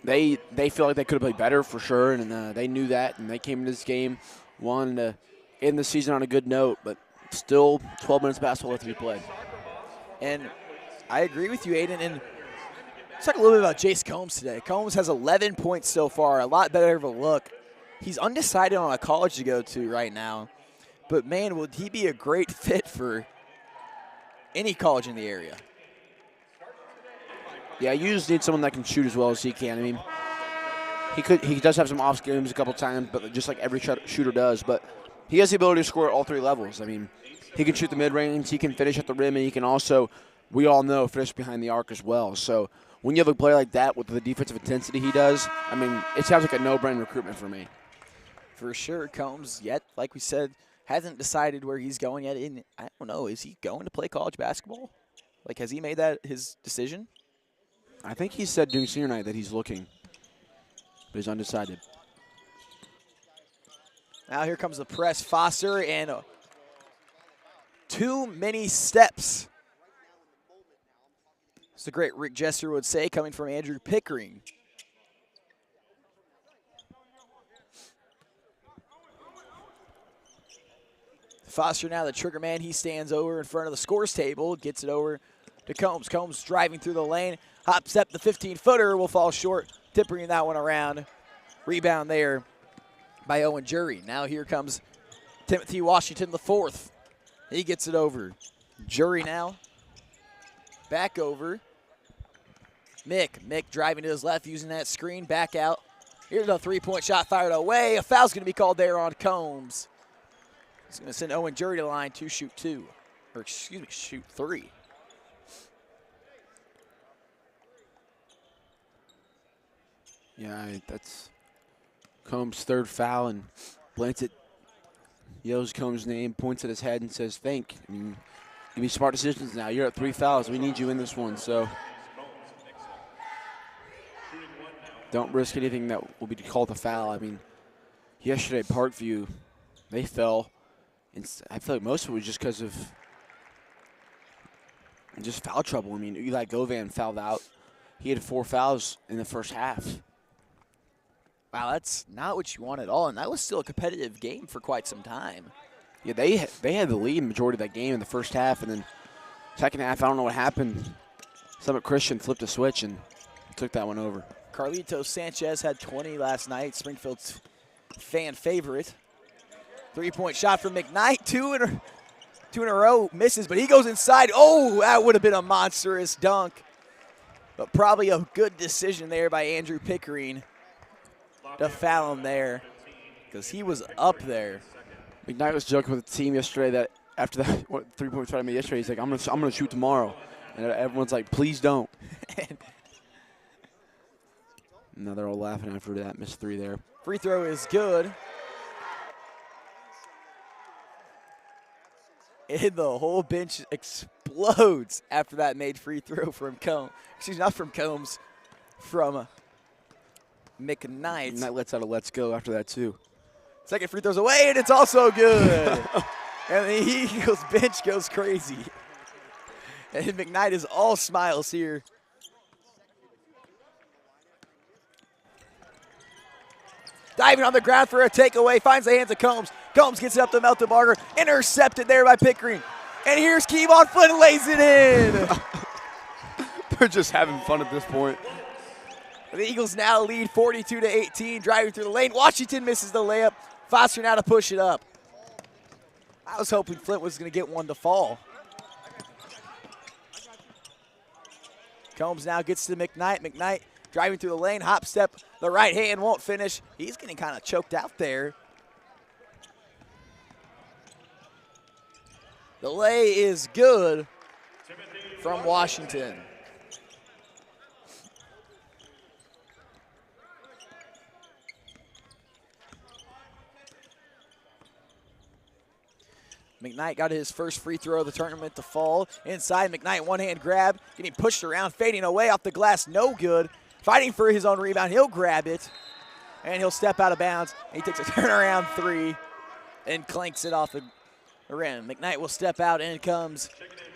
they feel like they could have played better for sure, and they knew that, and they came into this game wanting to end the season on a good note, but still 12 minutes of basketball left to be played. And I agree with you, Aiden, and let's talk a little bit about Jace Combs today. Combs has 11 points so far, a lot better of a look. He's undecided on a college to go to right now, but man, would he be a great fit for any college in the area. Yeah, you just need someone that can shoot as well as he can. I mean, he does have some off games a couple times, but just like every shooter does. But he has the ability to score at all three levels. I mean, he can shoot the mid-range, he can finish at the rim, and he can also, we all know, finish behind the arc as well. So when you have a player like that with the defensive intensity he does, I mean, it sounds like a no-brainer recruitment for me. For sure, Combs, yet, like we said, hasn't decided where he's going yet. I don't know, is he going to play college basketball? Like, has he made that his decision? I think he said during senior night that he's looking, but he's undecided. Now here comes the press. Foster and too many steps. It's a great Rick Jester would say, coming from Andrew Pickering. Foster now the trigger man. He stands over in front of the scores table, gets it over to Combs. Combs driving through the lane. Hop step, the 15-footer will fall short, tipping that one around. Rebound there by Owen Jury. Now here comes Timothy Washington, the fourth. He gets it over. Jury now back over. Mick driving to his left, using that screen, back out. Here's a three-point shot fired away. A foul's going to be called there on Combs. He's going to send Owen Jury to the line to shoot shoot three. Yeah, that's Combs' third foul, and Blanchett yells Combs' name, points at his head, and says, think. I mean, give me smart decisions now. You're at 3 fouls. We need you in this one, so don't risk anything that will be called a foul. I mean, yesterday at Parkview, they fell. And I feel like most of it was just because of just foul trouble. I mean, Eli Govan fouled out. He had 4 fouls in the first half. Wow, that's not what you want at all, and that was still a competitive game for quite some time. Yeah, they had the lead majority of that game in the first half, and then second half, I don't know what happened. Summit Christian flipped a switch and took that one over. Carlito Sanchez had 20 last night, Springfield's fan favorite. Three-point shot from McKnight, two in a row, misses, but he goes inside. Oh, that would have been a monstrous dunk. But probably a good decision there by Andrew Pickering to foul him there, because he was up there. McKnight was joking with the team yesterday that after that three-point shot I made yesterday, he's like, I'm gonna shoot tomorrow. And everyone's like, please don't. Now they're all laughing after that missed three there. Free throw is good. And the whole bench explodes after that made free throw from Combs. Excuse me, not from Combs, from McKnight. McKnight lets out a let's go after that, too. Second free throw's away, and it's also good. And the Eagles bench goes crazy. And McKnight is all smiles here. Diving on the ground for a takeaway, finds the hands of Combs. Combs gets it up to Meltenbarger, intercepted there by Pickering. And here's Kevon Flynn, lays it in. They're just having fun at this point. The Eagles now lead 42-18, driving through the lane. Washington misses the layup. Foster now to push it up. I was hoping Flint was going to get one to fall. Combs now gets to McKnight. McKnight driving through the lane, hop step, the right hand won't finish. He's getting kind of choked out there. The lay is good from Washington. McKnight got his first free throw of the tournament to fall. Inside, McKnight, one-hand grab, getting pushed around, fading away off the glass, no good. Fighting for his own rebound, he'll grab it, and he'll step out of bounds. He takes a turnaround three and clanks it off the rim. McKnight will step out, and in comes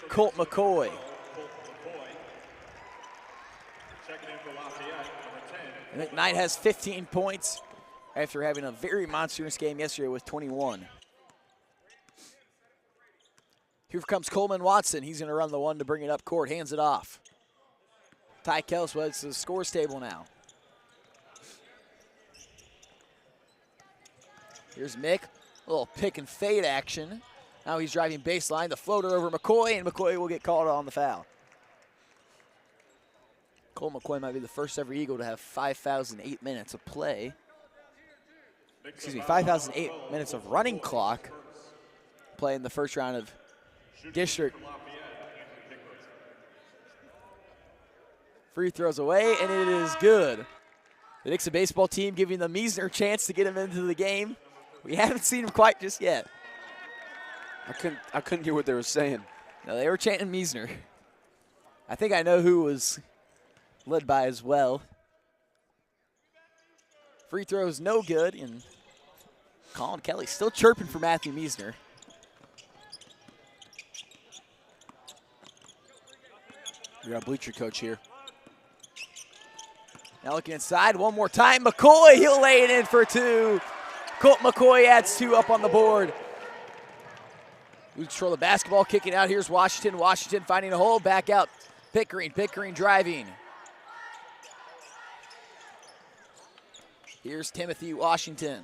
Colt McCoy. McKnight has 15 points after having a very monstrous game yesterday with 21. Here comes Coleman Watson. He's going to run the one to bring it up court. Hands it off. Ty Kellis was the scores table now. Here's Mick. A little pick and fade action. Now he's driving baseline. The floater over McCoy, and McCoy will get called on the foul. Cole McCoy might be the first ever Eagle to have 5,008 minutes of play. Excuse me, 5,008 minutes of running clock play in the first round of district. Free throws away, and it is good. The Nixa baseball team giving the Miesner a chance to get him into the game. We haven't seen him quite just yet. I couldn't hear what they were saying. No, they were chanting Miesner. I think I know who was led by as well. Free throws no good, and Colin Kelly still chirping for Matthew Miesner. We got a bleacher coach here. Now looking inside one more time. McCoy, he'll lay it in for two. Colt McCoy adds two up on the board. We control the basketball, kicking out. Here's Washington. Washington finding a hole, back out. Pickering. Pickering driving. Here's Timothy Washington.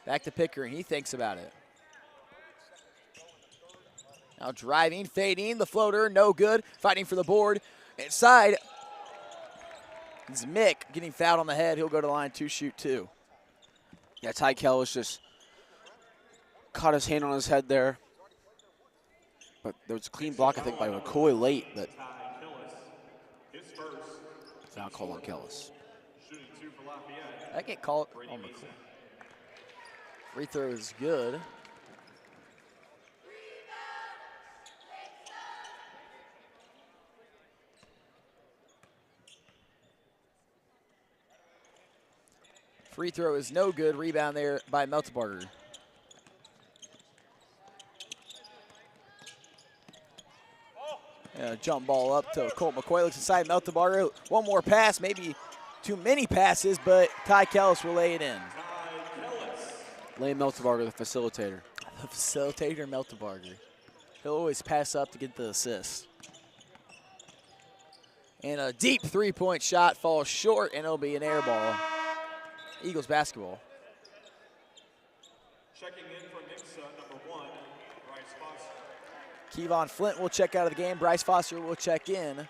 Back to Pickering. He thinks about it. Now driving, fading. The floater, no good. Fighting for the board. Inside. It's Mick getting fouled on the head. He'll go to the line to shoot two. Yeah, Ty Kellis just caught his hand on his head there. But there was a clean block, I think, by McCoy late. But foul call on Kellis. I get called on McCoy. Free throw is good. Free throw is no good. Rebound there by Meltebarger. Jump ball up to Colt McCoy. Looks inside Meltebarger. One more pass, maybe too many passes, but Ty Kellis will lay it in. Lane Meltebarger, the facilitator. The facilitator, Meltebarger. He'll always pass up to get the assist. And a deep three-point shot falls short, and it'll be an air ball. Eagles basketball. Checking in for Nixa, number 1, Bryce Foster. Kevon Flint will check out of the game. Bryce Foster will check in.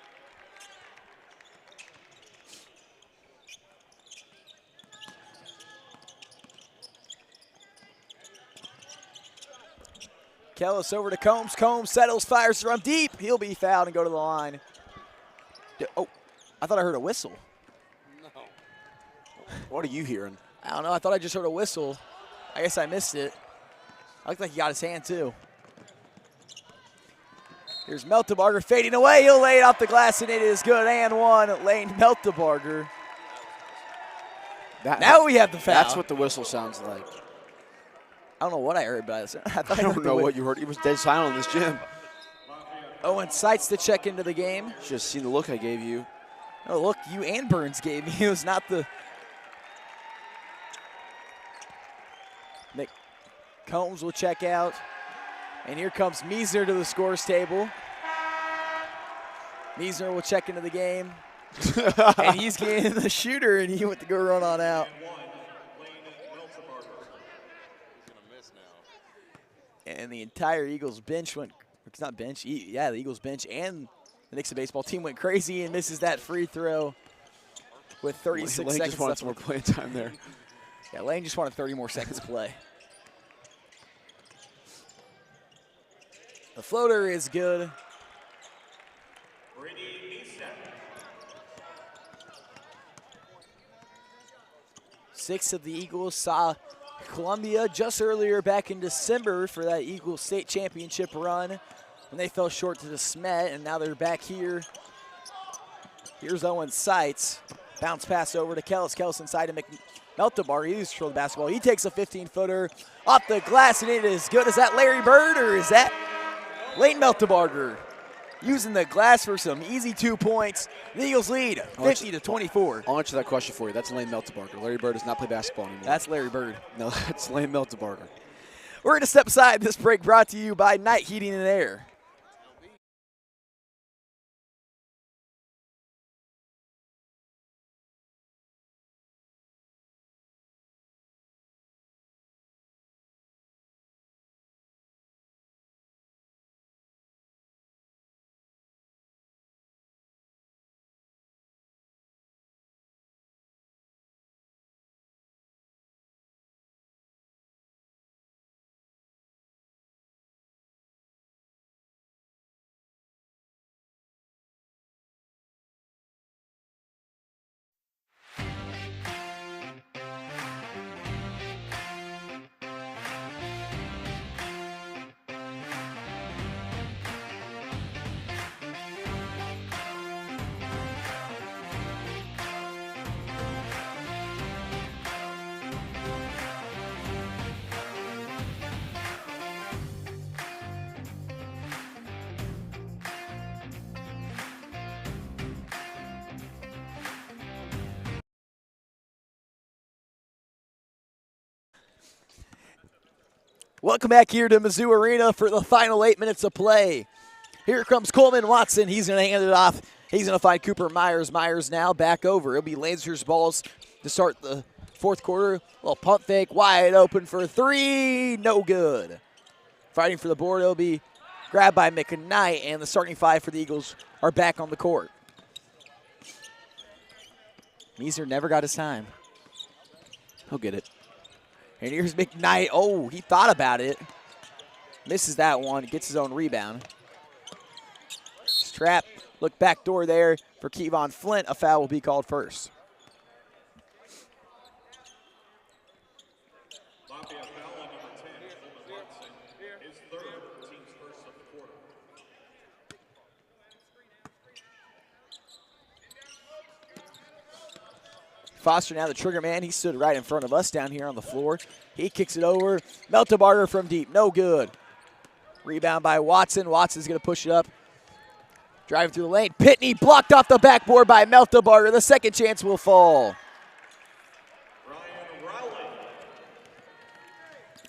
Kellis over to Combs. Combs settles, fires from deep. He'll be fouled and go to the line. Oh, I thought I heard a whistle. What are you hearing? I don't know. I thought I just heard a whistle. I guess I missed it. I looked like he got his hand too. Here's Meltebarger fading away. He'll lay it off the glass, and it is good. And one, Lane Meltebarger. Now we have the foul. That's what the whistle sounds like. I don't know what I heard, but I thought I don't know what you heard. It was dead silent in this gym. Owen Seitz to check into the game. Should have seen the look I gave you. Oh, look, you and Burns gave me. It was not the... Nick Combs will check out. And here comes Miesner to the scores table. Miesner will check into the game. And he's getting the shooter, and he went to go run on out. And the entire Eagles bench went, it's not bench, yeah, the Eagles bench and the Nixa baseball team went crazy and misses that free throw with 36 Lane seconds just wanted left. some more playing time there. Yeah, Lane just wanted 30 more seconds to play. The floater is good. Six of the Eagles saw Columbia just earlier back in December for that Eagles state championship run, and they fell short to the Smet, and now they're back here. Here's Owen Seitz. Bounce pass over to Kellis. Kellis inside to Meltebar. He's control the basketball. He takes a 15-footer off the glass, and it is good. Is that Larry Bird or is that Lane Meltebarger? Using the glass for some easy 2 points. The Eagles lead 50-24. I'll answer that question for you. That's Lane Meltebarger. Larry Bird does not play basketball anymore. That's Larry Bird. No, that's Lane Meltebarger. We're going to step aside. This break brought to you by Night Heating and Air. Welcome back here to Mizzou Arena for the final 8 minutes of play. Here comes Coleman Watson. He's going to hand it off. He's going to find Cooper Myers. Myers now back over. It'll be Lancers balls to start the fourth quarter. Little pump fake, wide open for three. No good. Fighting for the board. It'll be grabbed by McKnight, and the starting five for the Eagles are back on the court. Meeser never got his time. He'll get it. And here's McKnight. Oh, he thought about it. Misses that one. Gets his own rebound. Strap. Look back door there for Kevon Flint. A foul will be called first. Lafayette foul on number 10, Coleman Watson, his third, team's first of the quarter. Foster now the trigger man. He stood right in front of us down here on the floor. He kicks it over. Meltebarger from deep. No good. Rebound by Watson. Watson's going to push it up. Driving through the lane. Pitney blocked off the backboard by Meltebarger. The second chance will fall.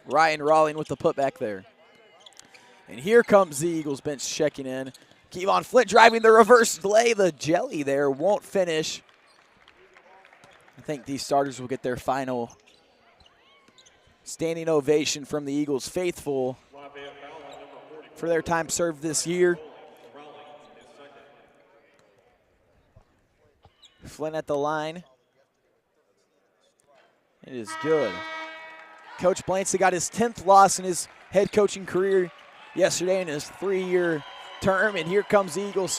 Ryan Rawling with the putback there. And here comes the Eagles bench checking in. Kevon Flint driving the reverse play. The jelly there won't finish. I think these starters will get their final standing ovation from the Eagles faithful for their time served this year. Flynn at the line. It is good. Coach Blancy got his 10th loss in his head coaching career yesterday in his 3-year term. And here comes the Eagles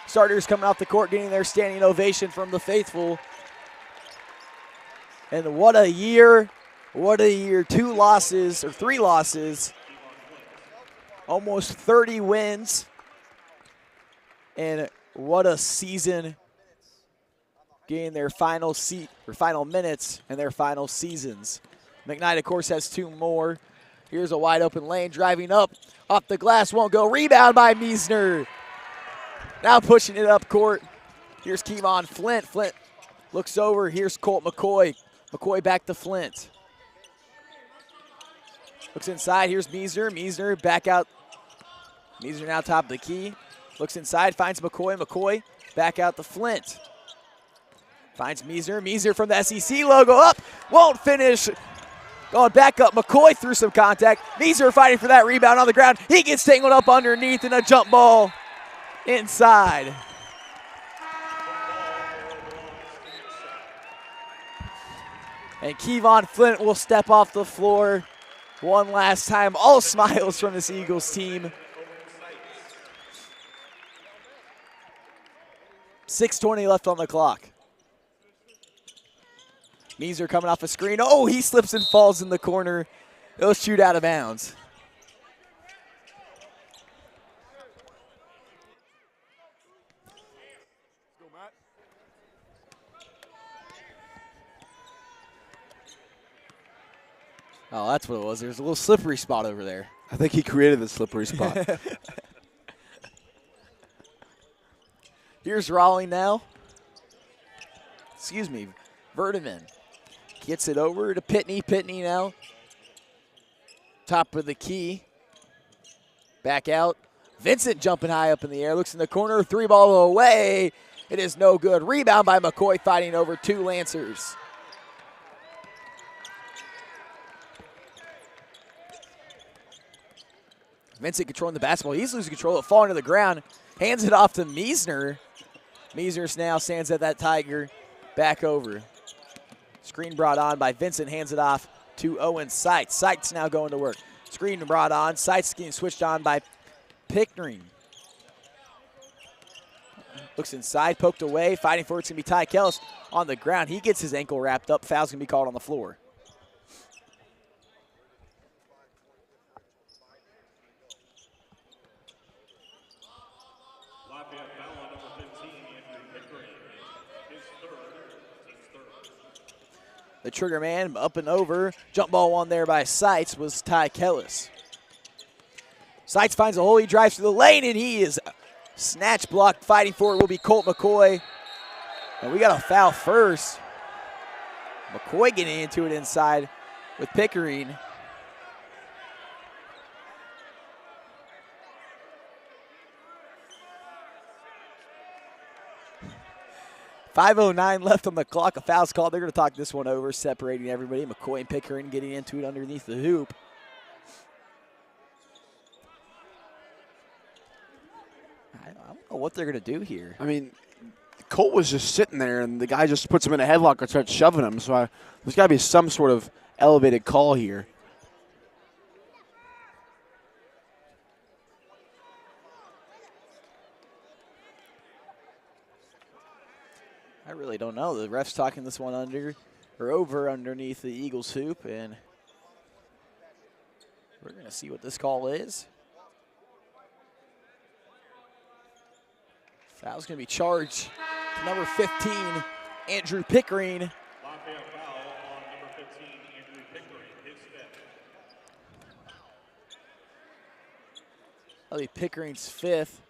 starters coming off the court getting their standing ovation from the faithful. And what a year. What a year. 2 losses or 3 losses. Almost 30 wins. And what a season. Getting their final minutes and their final seasons. McKnight, of course, has 2 more. Here's a wide open lane. Driving up. Off the glass. Won't go. Rebound by Meisner. Now pushing it up court. Here's Kevon Flint. Flint looks over. Here's Colt McCoy. McCoy back to Flint. Looks inside. Here's Meisner. Meisner back out. Meisner now top of the key. Looks inside. Finds McCoy. McCoy back out to Flint. Finds Meisner. Meisner from the SEC logo up. Won't finish. Going back up. McCoy through some contact. Meisner fighting for that rebound on the ground. He gets tangled up underneath in a jump ball inside. And Kevon Flint will step off the floor one last time. All smiles from this Eagles team. 6:20 left on the clock. Meeser coming off a screen. Oh, he slips and falls in the corner. It'll shoot out of bounds. Oh, that's what it was. There's a little slippery spot over there. I think he created the slippery spot. Here's Raleigh now. Excuse me, Verdeman gets it over to Pitney. Pitney now. Top of the key. Back out. Vincent jumping high up in the air. Looks in the corner. 3-ball away. It is no good. Rebound by McCoy fighting over 2 Lancers. Vincent controlling the basketball. He's losing control. It falling to the ground. Hands it off to Meisner. Meisner now stands at that Tiger. Back over. Screen brought on by Vincent. Hands it off to Owen Seitz. Seitz now going to work. Screen brought on. Seitz getting switched on by Pickering. Looks inside, poked away. Fighting for it's going to be Ty Kellis on the ground. He gets his ankle wrapped up. Foul's going to be called on the floor. Lafayette foul on number 15, Andrew Pickering. His third, team's third. The trigger man up and over. Jump ball one there by Seitz was Ty Kellis. Seitz finds a hole. He drives through the lane, and he is snatch blocked. Fighting for it will be Colt McCoy. And we got a foul first. McCoy getting into it inside with Pickering. .509 left on the clock. A foul's called. They're going to talk this one over, separating everybody. McCoy and Pickering getting into it underneath the hoop. I don't know what they're going to do here. I mean, Colt was just sitting there, and the guy just puts him in a headlock and starts shoving him. So there's got to be some sort of elevated call here. I really don't know. The ref's talking this one over underneath the Eagles hoop, and we're going to see what this call is. Foul's going to be charged to number 15, Andrew Pickering. Lafayette foul on number 15, Andrew Pickering, his fifth. That'll be Pickering's 5th.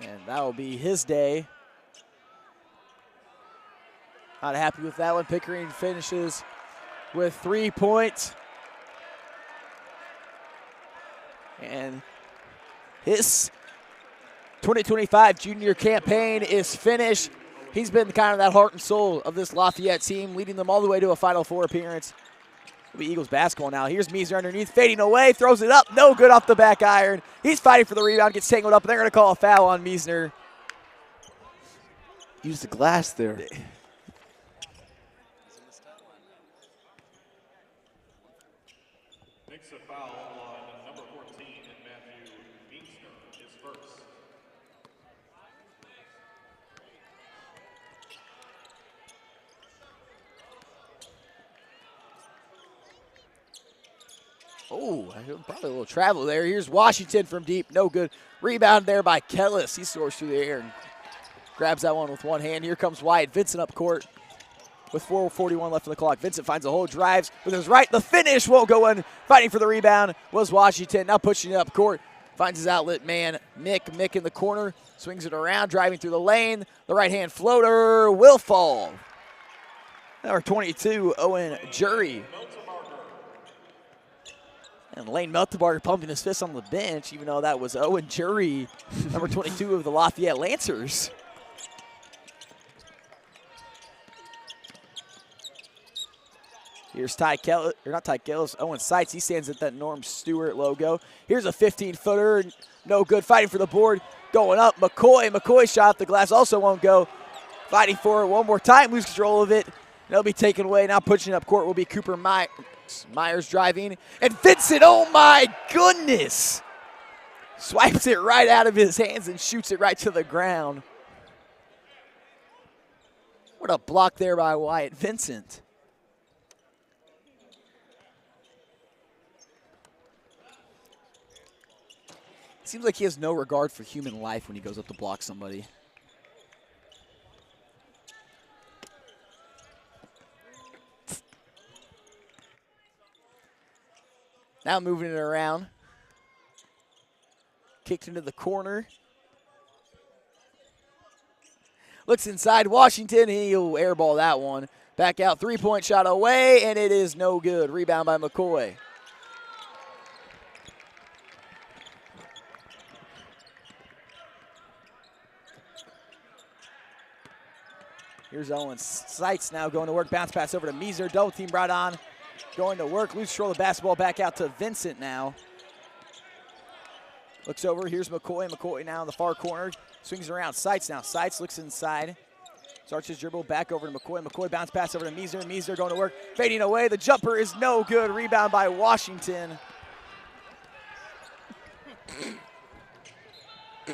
And that will be his day. Not happy with that one. Pickering finishes with 3 points. And his 2025 junior campaign is finished. He's been kind of that heart and soul of this Lafayette team, leading them all the way to a Final Four appearance. It'll be Eagles basketball now. Here's Meeser underneath, fading away, throws it up, no good off the back iron. He's fighting for the rebound, gets tangled up, and they're going to call a foul on Meisner. Use the glass there. Nixa foul on number 14, Matthew Meisner, his first. Oh, probably a little travel there. Here's Washington from deep, no good. Rebound there by Kellis. He soars through the air and grabs that one with one hand. Here comes Wyatt Vincent up court with 4:41 left on the clock. Vincent finds a hole, drives with his right. The finish won't go in. Fighting for the rebound was Washington. Now pushing it up court. Finds his outlet man, Mick. Mick in the corner. Swings it around, driving through the lane. The right-hand floater will fall. Number 22, Owen Jury. And Lane Meltenbarger pumping his fist on the bench, even though that was Owen Jury, number 22 of the Lafayette Lancers. Here's Ty Kellis, or not Ty Kellis, Owen Seitz. He stands at that Norm Stewart logo. Here's a 15-footer, no good, fighting for the board, going up. McCoy shot the glass, also won't go. Fighting for it one more time, lose control of it. It'll be taken away. Now pushing up court will be Cooper Myers driving. And Vincent, oh my goodness! Swipes it right out of his hands and shoots it right to the ground. What a block there by Wyatt Vincent. Seems like he has no regard for human life when he goes up to block somebody. Now moving it around. Kicked into the corner. Looks inside Washington. He'll airball that one. Back out, three-point shot away, and it is no good. Rebound by McCoy. Here's Owen Seitz now going to work. Bounce pass over to Meeser. Double team brought on. Going to work. Loose control of the basketball back out to Vincent now. Looks over. Here's McCoy. McCoy now in the far corner. Swings around. Seitz now. Seitz looks inside. Starts his dribble back over to McCoy. McCoy bounce pass over to Meeser. Meeser going to work. Fading away. The jumper is no good. Rebound by Washington.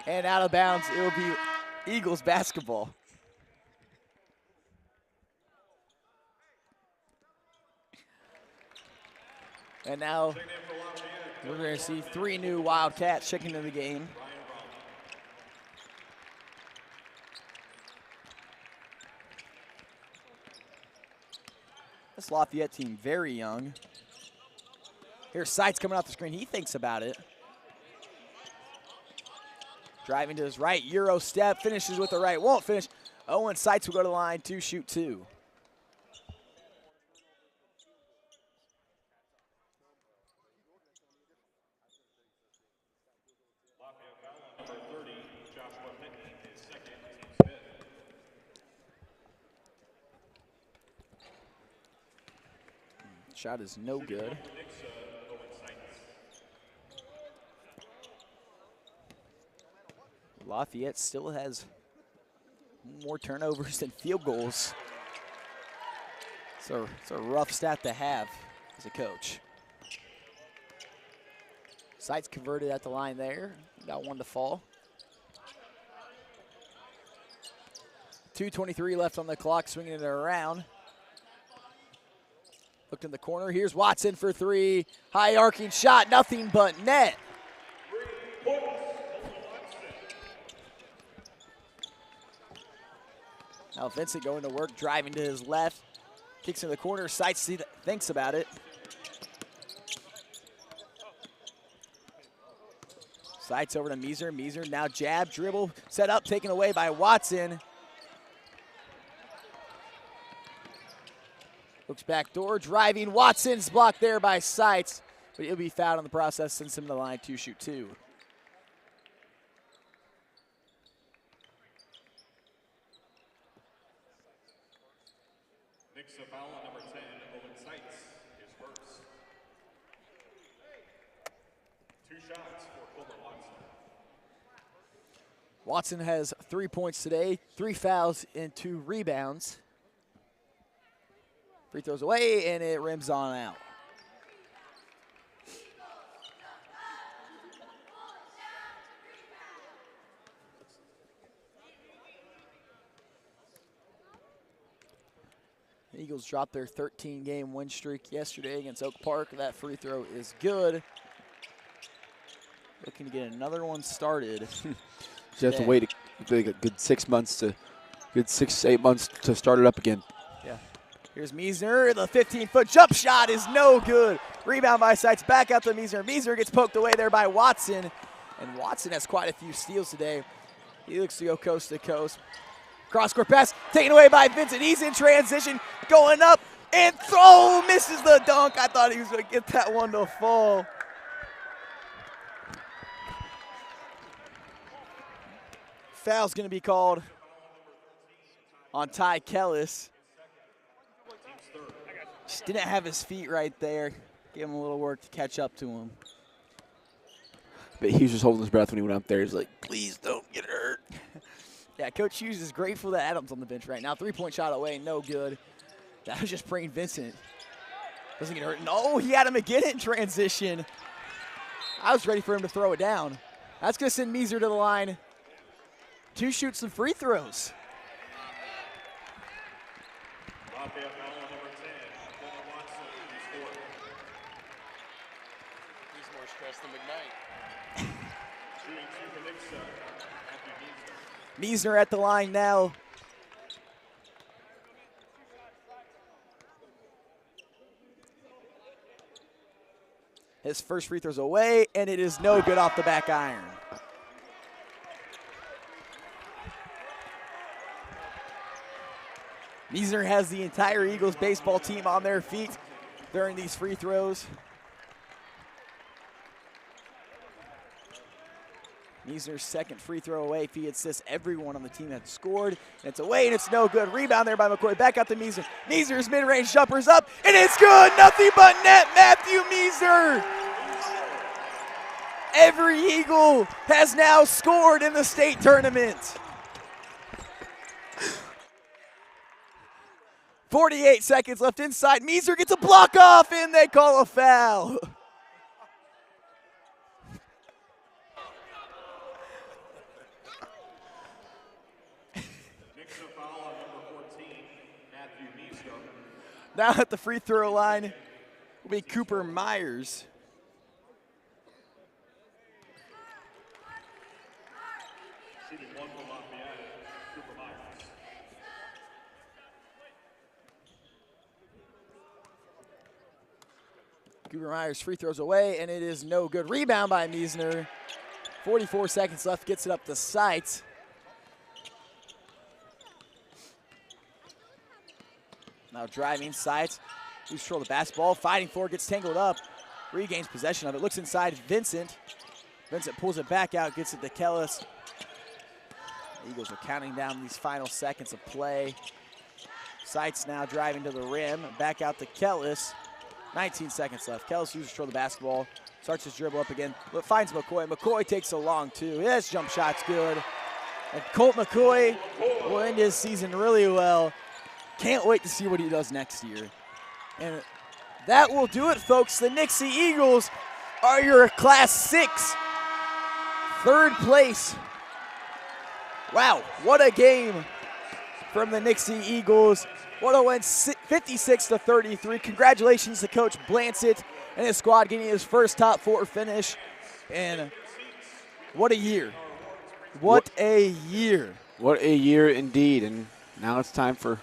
And out of bounds. It will be Eagles basketball. And now we're going to see 3 new Wildcats checking into the game. This Lafayette team very young. Here's Seitz coming off the screen. He thinks about it. Driving to his right, Euro step, finishes with the right, won't finish. Owen Seitz will go to the line to shoot 2. Shot is no good. Lafayette still has more turnovers than field goals. So it's a rough stat to have as a coach. Seitz converted at the line there. Got 1 to fall. 2:23 left on the clock, swinging it around. Looked in the corner. Here's Watson for 3. High arcing shot, nothing but net. Now Vincent going to work, driving to his left. Kicks in the corner. Seitz thinks about it. Seitz over to Meeser. Meeser now jab, dribble, set up, taken away by Watson. Looks back door, driving. Watson's blocked there by Seitz, but he'll be fouled in the process, sends him to the line to shoot 2. Nixa foul on number 10, Owen Seitz, his first. 2 shots for Colbert Watson. Watson has 3 points today, 3 fouls and 2 rebounds. Free throws away, and it rims on out. The Eagles dropped their 13-game win streak yesterday against Oak Park. That free throw is good. Looking to get another one started. You have to wait a good 6 months to, 8 months to start it up again. Yeah. Here's Meeser. The 15-foot jump shot is no good. Rebound by Seitz. Back out to Meeser. Meeser gets poked away there by Watson. And Watson has quite a few steals today. He looks to go coast to coast. Cross-court pass taken away by Vincent. He's in transition. Going up and throw. Misses the dunk. I thought he was going to get that one to fall. Foul's going to be called on Ty Kellis. Just didn't have his feet right there. Gave him a little work to catch up to him. But he was just holding his breath when he went up there. He's like, please don't get hurt. Yeah, Coach Hughes is grateful that Adams on the bench right now. 3-point shot away, no good. That was just praying Vincent doesn't get hurt. No, he had him again in transition. I was ready for him to throw it down. That's going to send Meeser to the line to shoot some free throws. Lafayette foul on number 10, Dylan Watson, who scored. He's more stressed than McKnight. Shooting 2 for Nixa, Matthew Nixa. Meeser at the line now. His first free throw's away, and it is no good off the back iron. Meeser has the entire Eagles baseball team on their feet during these free throws. Meeser's second free throw away. If he assists, everyone on the team had scored. And it's away, and it's no good. Rebound there by McCoy. Back out to Meeser. Meeser's mid-range jumper's up, and it's good. Nothing but net, Matthew Meeser. Every Eagle has now scored in the state tournament. 48 seconds left inside. Meeser gets a block off, and they call a foul. Nixa foul on number 14, Matthew Nixa. Now at the free throw line will be Cooper Myers. Shooting 1 for Lafayette, Cooper Myers. Cooper Myers free throws away, and it is no good. Rebound by Meeser. 44 seconds left, gets it up the sight. Now driving, sights, lose control of the basketball, fighting for it, gets tangled up, regains possession of it, looks inside, Vincent. Vincent pulls it back out, gets it to Kellis. The Eagles are counting down these final seconds of play. Sights now driving to the rim, back out to Kellis. 19 seconds left. Kellis loses control of the basketball, starts his dribble up again, but finds McCoy. McCoy takes a long two. His jump shot's good. And Colt McCoy will end his season really well. Can't wait to see what he does next year. And that will do it, folks. The Nixa Eagles are your Class 6 third place. Wow, what a game from the Nixa Eagles. What a win, 56-33. Congratulations to Coach Blancett and his squad getting his first top 4 finish. And what a year. What a year. What a year indeed. And now it's time for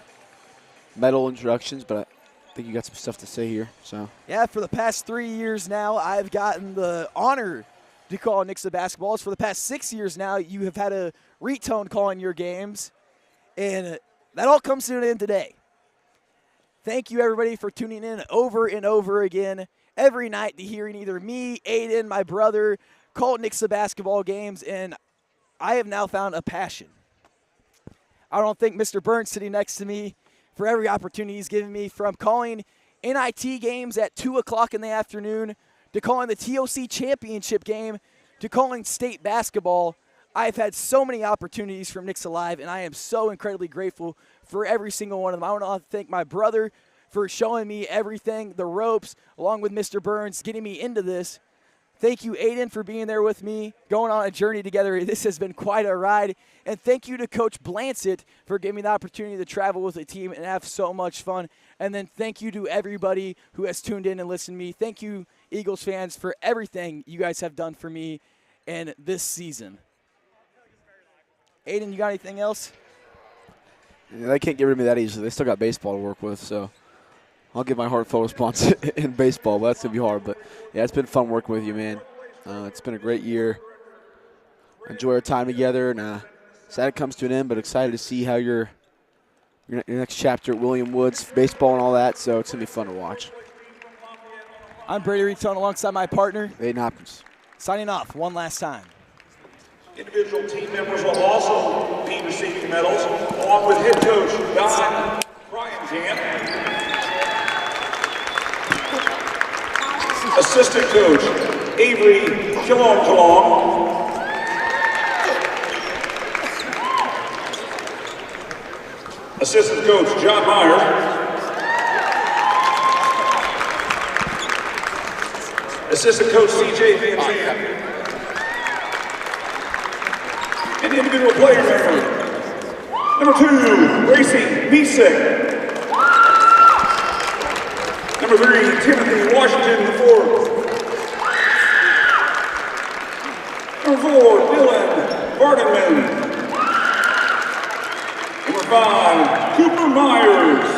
medal introductions, but I think you got some stuff to say here. So Yeah, for the past 3 years now, I've gotten the honor to call Nixa basketball. For the past 6 years now, you have had a retone calling your games. And that all comes to an end today. Thank you, everybody, for tuning in over and over again every night to hearing either me, Aiden, my brother, call Nixa basketball games, and I have now found a passion. I don't think Mr. Burns sitting next to me for every opportunity he's given me, from calling NIT games at 2 o'clock in the afternoon to calling the TOC championship game to calling state basketball. I've had so many opportunities from Nixa Live, and I am so incredibly grateful for every single one of them. I want to thank my brother for showing me everything, the ropes, along with Mr. Burns, getting me into this. Thank you, Aiden, for being there with me, going on a journey together. This has been quite a ride. And thank you to Coach Blancett for giving me the opportunity to travel with the team and have so much fun. And then thank you to everybody who has tuned in and listened to me. Thank you, Eagles fans, for everything you guys have done for me in this season. Aiden, you got anything else? yeah, they can't get rid of me that easily. They still got baseball to work with, so I'll give my heartfelt response in baseball, but that's going to be hard. But, yeah, it's been fun working with you, man. It's been a great year. Enjoy our time together, and sad it comes to an end, but excited to see how your next chapter at William Woods, baseball and all that, so it's going to be fun to watch. I'm Brady Reetone alongside my partner. Aiden Hopkins. Signing off one last time. Individual team members will also be receiving medals, along with head coach Don Bryankamp, assistant coach Avery Kilong, assistant coach John Meyer, assistant coach CJ Van Zandt, an individual player member. Number 2, Gracie Misek. Number 3, Timothy Washington IV. Number 4, Dylan Bardenman. Number 5, Cooper Myers.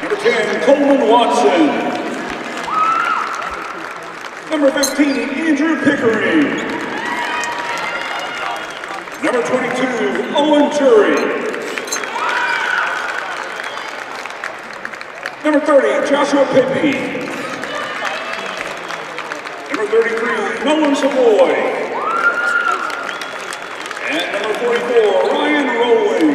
Number 10, Coleman Watson. Number 15, Andrew Pickering. Number 22, Owen Jury. Number 30, Joshua Pippy. Number 33, Nolan Savoy. And number 44, Ryan Rowling.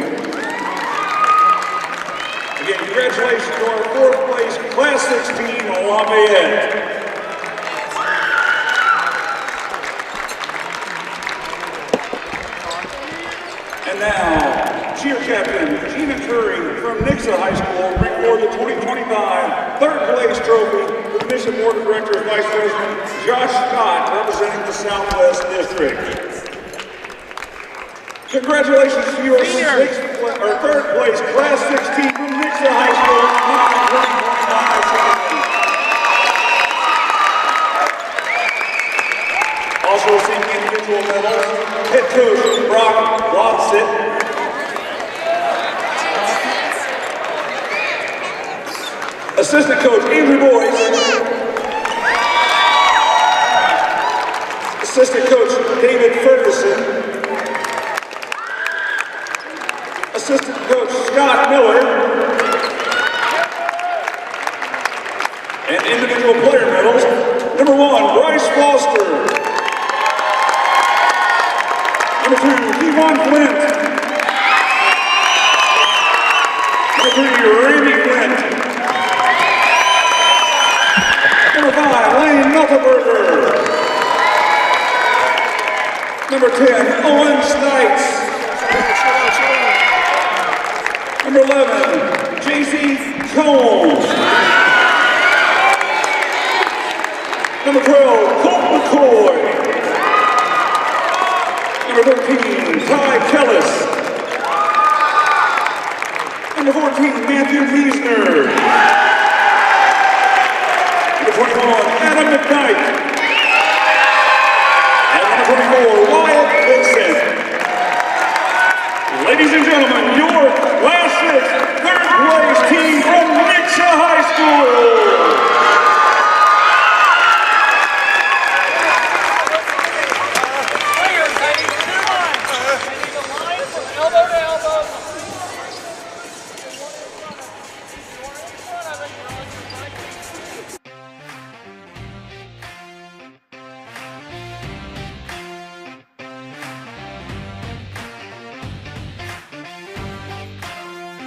Again, congratulations to our 4th place Class 6 team, Lafayette. And now, cheer captain Gina Curry from Nixa High School bring forward the 2025 3rd place trophy with Mission Board of Directors Vice President Josh Scott representing the Southwest District. Congratulations to your 3rd place Class 6 team from Nixa High School in the 2025 season. Also receiving individual medals, head coach Brock Rodsit. Assistant coach Andrew Boyce. Assistant coach David Ferguson. Assistant coach Scott Miller. And individual player medals. Number 1, Bryce Foster. Number 2, Devon Flint. Number 3, Randy Flint. Number 5, Lane Meltenberger. Number 10, Owen Stites. Number 11, JC Combs. Number 12, Colt McCoy. Number 13, Ty Kellis. Number 14, Matthew Wiesner. Number 21, Adam McKnight.